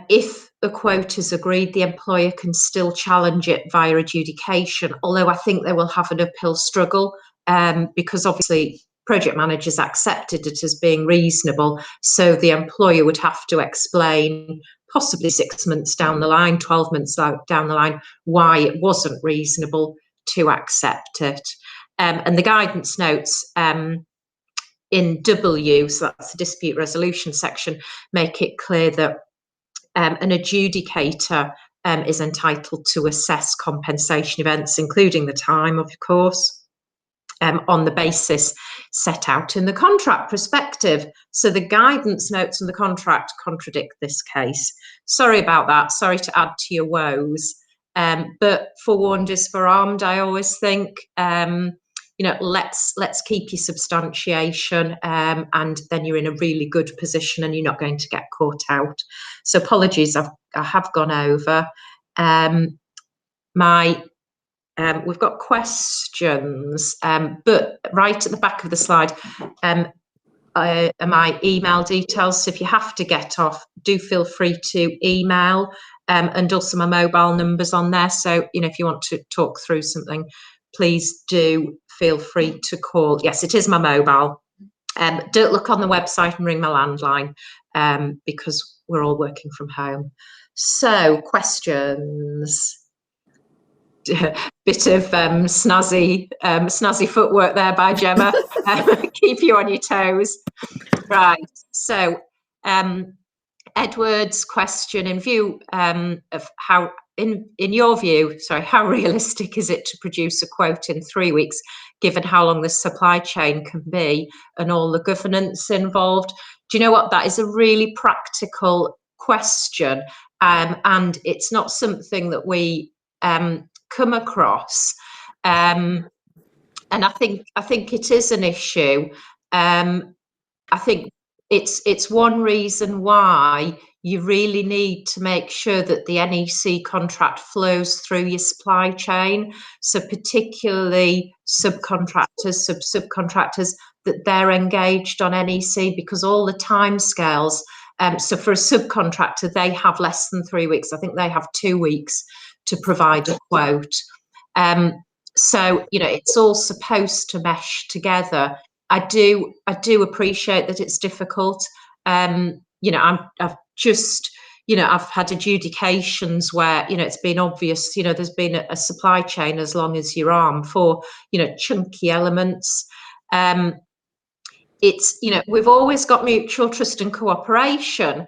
if a quote is agreed, the employer can still challenge it via adjudication, although I think they will have an uphill struggle, because obviously project managers accepted it as being reasonable, so the employer would have to explain, possibly 6 months down the line, 12 months down the line, why it wasn't reasonable to accept it. And the guidance notes in W, so that's the dispute resolution section, make it clear that an adjudicator is entitled to assess compensation events, including the time, of course, on the basis set out in the contract prospective. So the guidance notes in the contract contradict this case. Sorry about that. Sorry to add to your woes. But forewarned is forearmed, I always think. Let's keep your substantiation, and then you're in a really good position and you're not going to get caught out. So apologies, I have gone over. We've got questions, but right at the back of the slide are my email details. So if you have to get off, do feel free to email, and also my mobile number's on there. So, if you want to talk through something, please do feel free to call. Yes, it is my mobile. Don't look on the website and ring my landline, because we're all working from home. So questions. Bit of snazzy footwork there by Gemma. Keep you on your toes. Right. So Edward's question, in view of how, in your view, how realistic is it to produce a quote in 3 weeks, given how long the supply chain can be and all the governance involved? Do you know what? That is a really practical question, and it's not something that we come across, and I think it is an issue. I think it's one reason why you really need to make sure that the NEC contract flows through your supply chain. So particularly subcontractors, subcontractors, that they're engaged on NEC, because all the timescales. So for a subcontractor, they have less than 3 weeks. I think they have 2 weeks to provide a quote. So it's all supposed to mesh together. I do appreciate that it's difficult. I've just, I've had adjudications where, it's been obvious, there's been a supply chain as long as your arm for, chunky elements. It's, we've always got mutual trust and cooperation.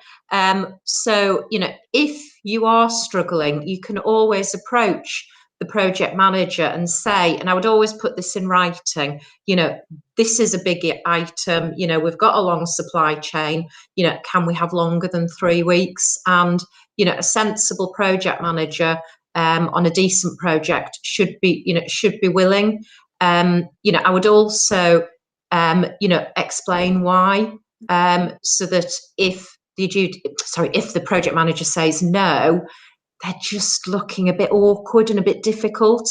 So, if you are struggling, you can always approach the project manager and say, and I would always put this in writing, this is a big item, we've got a long supply chain, can we have longer than 3 weeks? And, a sensible project manager on a decent project should be willing. I would also, explain why, so that if the project manager says no, they're just looking a bit awkward and a bit difficult.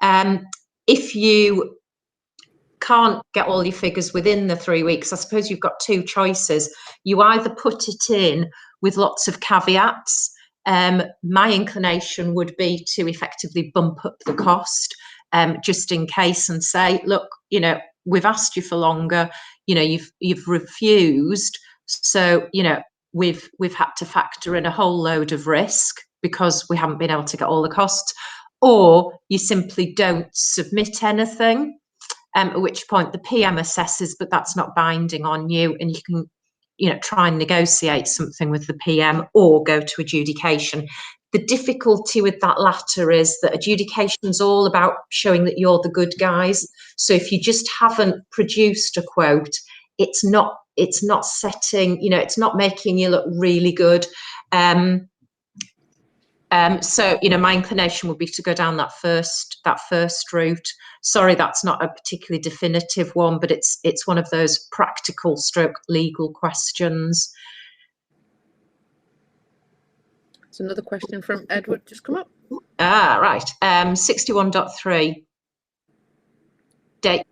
If you can't get all your figures within the 3 weeks, I suppose you've got two choices. You either put it in with lots of caveats. My inclination would be to effectively bump up the cost, just in case, and say, look, we've asked you for longer, you've refused, so we've had to factor in a whole load of risk because we haven't been able to get all the costs. Or you simply don't submit anything, at which point the PM assesses, but that's not binding on you, and you can try and negotiate something with the PM or go to adjudication. The difficulty with that latter is that adjudication is all about showing that you're the good guys. So if you just haven't produced a quote, it's not setting, it's not making you look really good. So my inclination would be to go down that first route. Sorry, that's not a particularly definitive one, but it's one of those practical stroke legal questions. There's another question from Edward just come up. Right. 61.3 date.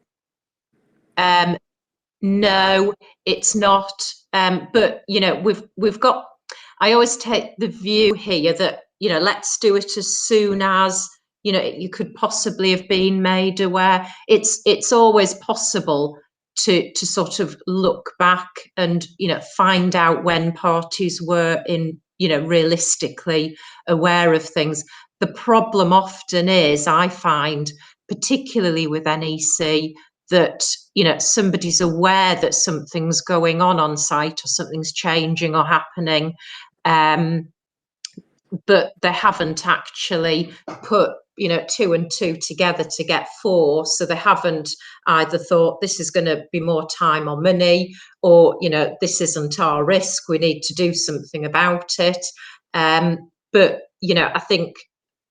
No, it's not. But we've got, I always take the view here that, you know, let's do it as soon as, you know, you could possibly have been made aware. It's always possible to sort of look back and, you know, find out when parties were in, you know, realistically aware of things. The problem often is, I find, particularly with NEC, that, you know, somebody's aware that something's going on site, or something's changing or happening, but they haven't actually put, you know, 2 and 2 together to get 4. So they haven't either thought this is going to be more time or money, or, you know, this isn't our risk, we need to do something about it. But, you know, I think,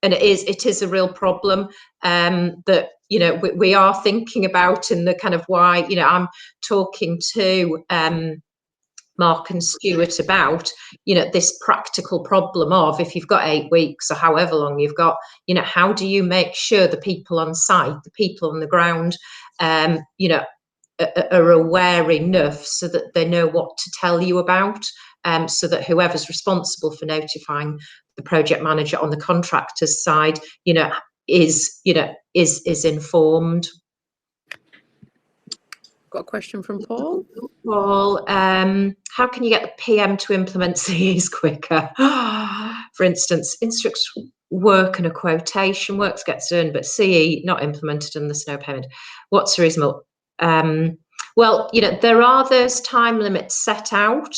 and it is a real problem, that, you know, we are thinking about, in the kind of why, you know, I'm talking to Mark and Stuart about, you know, this practical problem of, if you've got 8 weeks or however long you've got, you know, how do you make sure the people on site, the people on the ground, you know, are aware enough so that they know what to tell you about, so that whoever's responsible for notifying the project manager on the contractor's side, you know, is informed. Got a question from Paul. Paul, how can you get the PM to implement CEs quicker? For instance, instruct work and a quotation, works gets done, but CE not implemented and there's no payment. What's reasonable? Well, you know, there are those time limits set out.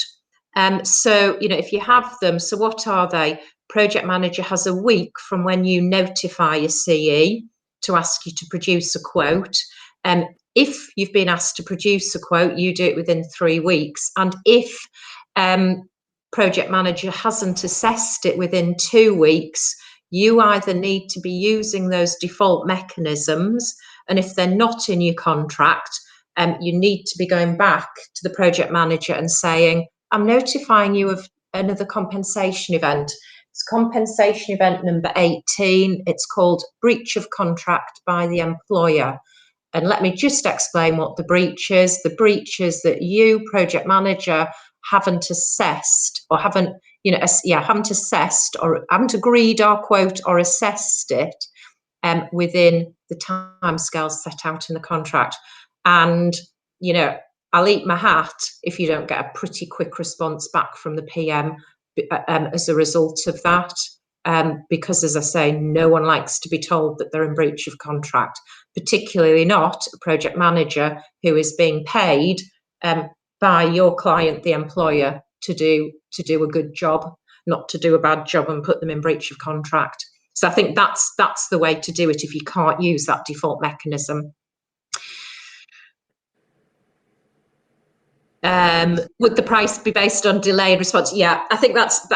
So, you know, if you have them, so what are they? Project manager has a week from when you notify your CE to ask you to produce a quote. If you've been asked to produce a quote, you do it within 3 weeks. And if project manager hasn't assessed it within 2 weeks, you either need to be using those default mechanisms, and if they're not in your contract, you need to be going back to the project manager and saying, I'm notifying you of another compensation event. It's compensation event number 18. It's called breach of contract by the employer. And let me just explain what the breach is. The breach is that you, project manager, haven't assessed, or haven't, you know, haven't assessed or haven't agreed our quote or assessed it within the timescales set out in the contract. And, you know, I'll eat my hat if you don't get a pretty quick response back from the PM as a result of that. Because, as I say, no one likes to be told that they're in breach of contract, particularly not a project manager who is being paid by your client, the employer, to do a good job, not to do a bad job and put them in breach of contract. So I think that's the way to do it if you can't use that default mechanism. Would the price be based on delayed response? Yeah, I think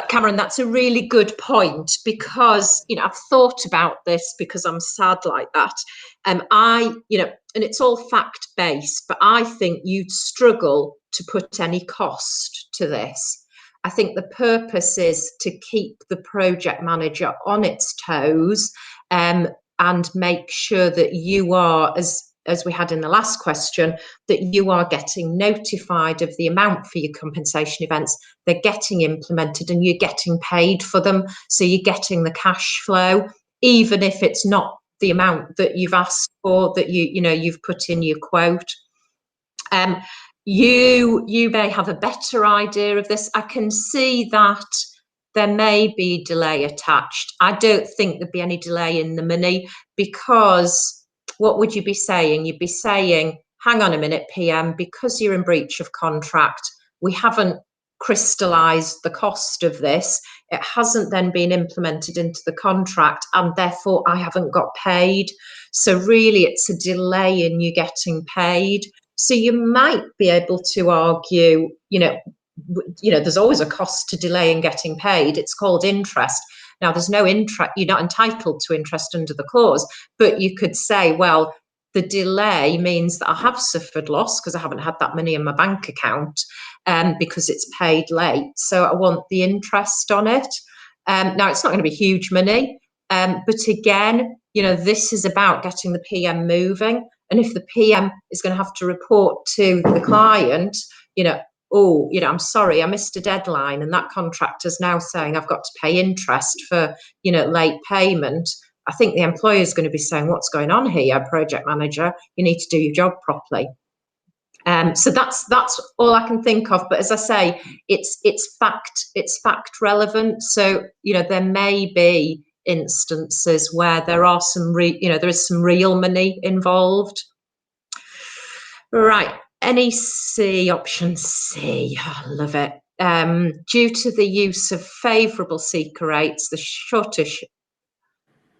Cameron, that's a really good point, because, you know, I've thought about this because I'm sad like that. You know, and it's all fact based, but I think you'd struggle to put any cost to this. I think the purpose is to keep the project manager on its toes, and make sure that you are, as we had in the last question, that you are getting notified of the amount for your compensation events, they're getting implemented and you're getting paid for them. So you're getting the cash flow, even if it's not the amount that you've asked for, that you've put in your quote. You may have a better idea of this. I can see that there may be delay attached. I don't think there'd be any delay in the money, because what would you be saying? You'd be saying, hang on a minute, PM, because you're in breach of contract, we haven't crystallised the cost of this. It hasn't then been implemented into the contract, and therefore I haven't got paid. So really it's a delay in you getting paid. So you might be able to argue, you know, there's always a cost to delay in getting paid. It's called interest. Now, there's no interest, you're not entitled to interest under the clause, but you could say, well, the delay means that I have suffered loss because I haven't had that money in my bank account, because it's paid late. So I want the interest on it. Now, it's not going to be huge money, but again, you know, this is about getting the PM moving. And if the PM is going to have to report to the client, you know, oh, you know, I'm sorry, I missed a deadline, and that contractor's now saying I've got to pay interest for, you know, late payment, I think the employer is going to be saying, what's going on here, project manager? You need to do your job properly. So that's all I can think of. But as I say, it's fact relevant. So, you know, there may be instances where there are there is some real money involved. Right, NEC option C, oh, I love it. Due to the use of favourable seeker rates, the shorter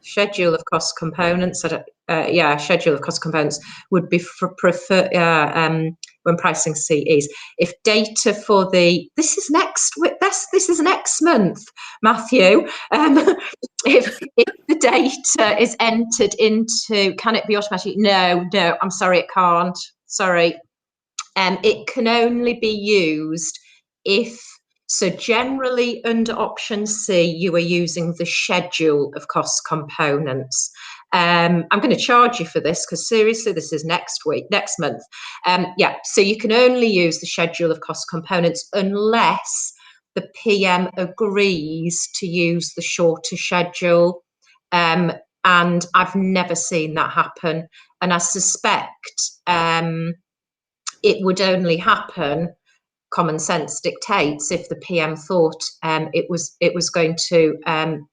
schedule of cost components, schedule of cost components would be preferred when pricing CEs. If data for this is next month, Matthew. If the data is entered into, can it be automatic? No, I'm sorry, it can't. Sorry. It can only be used if, so generally under option C, you are using the schedule of cost components. I'm going to charge you for this because seriously, this is next month. So you can only use the schedule of cost components unless the PM agrees to use the shorter schedule. And I've never seen that happen. And I suspect it would only happen, common sense dictates, if the PM thought it was going to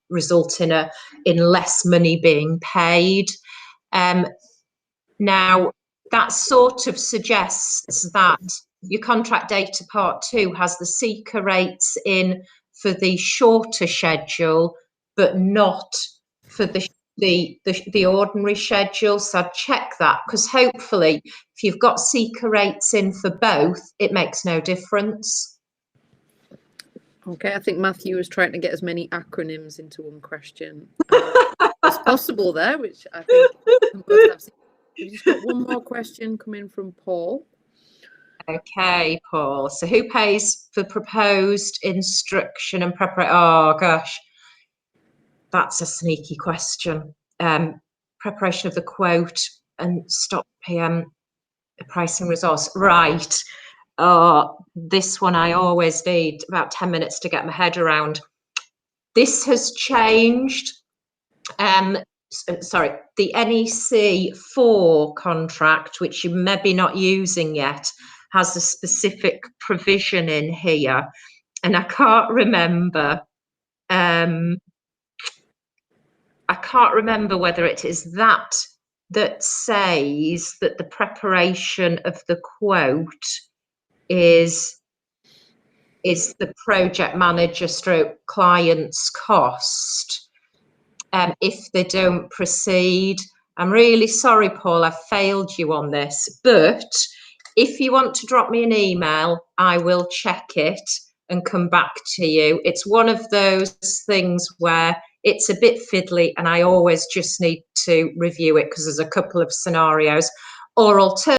result in less money being paid. Now that sort of suggests that your contract data part 2 has the seeker rates in for the shorter schedule, but not for the ordinary schedule. So I'd check that, because hopefully if you've got seeker rates in for both, it makes no difference. Okay, I think Matthew was trying to get as many acronyms into one question as possible there, which I think we've just got one more question coming from Paul. Okay, Paul. So who pays for proposed instruction and preparation? Oh gosh, that's a sneaky question. Preparation of the quote and stop PM pricing resource. Right. Oh, this one I always need about 10 minutes to get my head around. This has changed. Sorry, the NEC 4 contract, which you may be not using yet, has a specific provision in here, and I can't remember. I can't remember whether it is that says that the preparation of the quote is the project manager stroke client's cost if they don't proceed. I'm really sorry, Paul, I've failed you on this, but if you want to drop me an email, I will check it and come back to you. It's one of those things where it's a bit fiddly and I always just need to review it because there's a couple of scenarios. Or alternatively,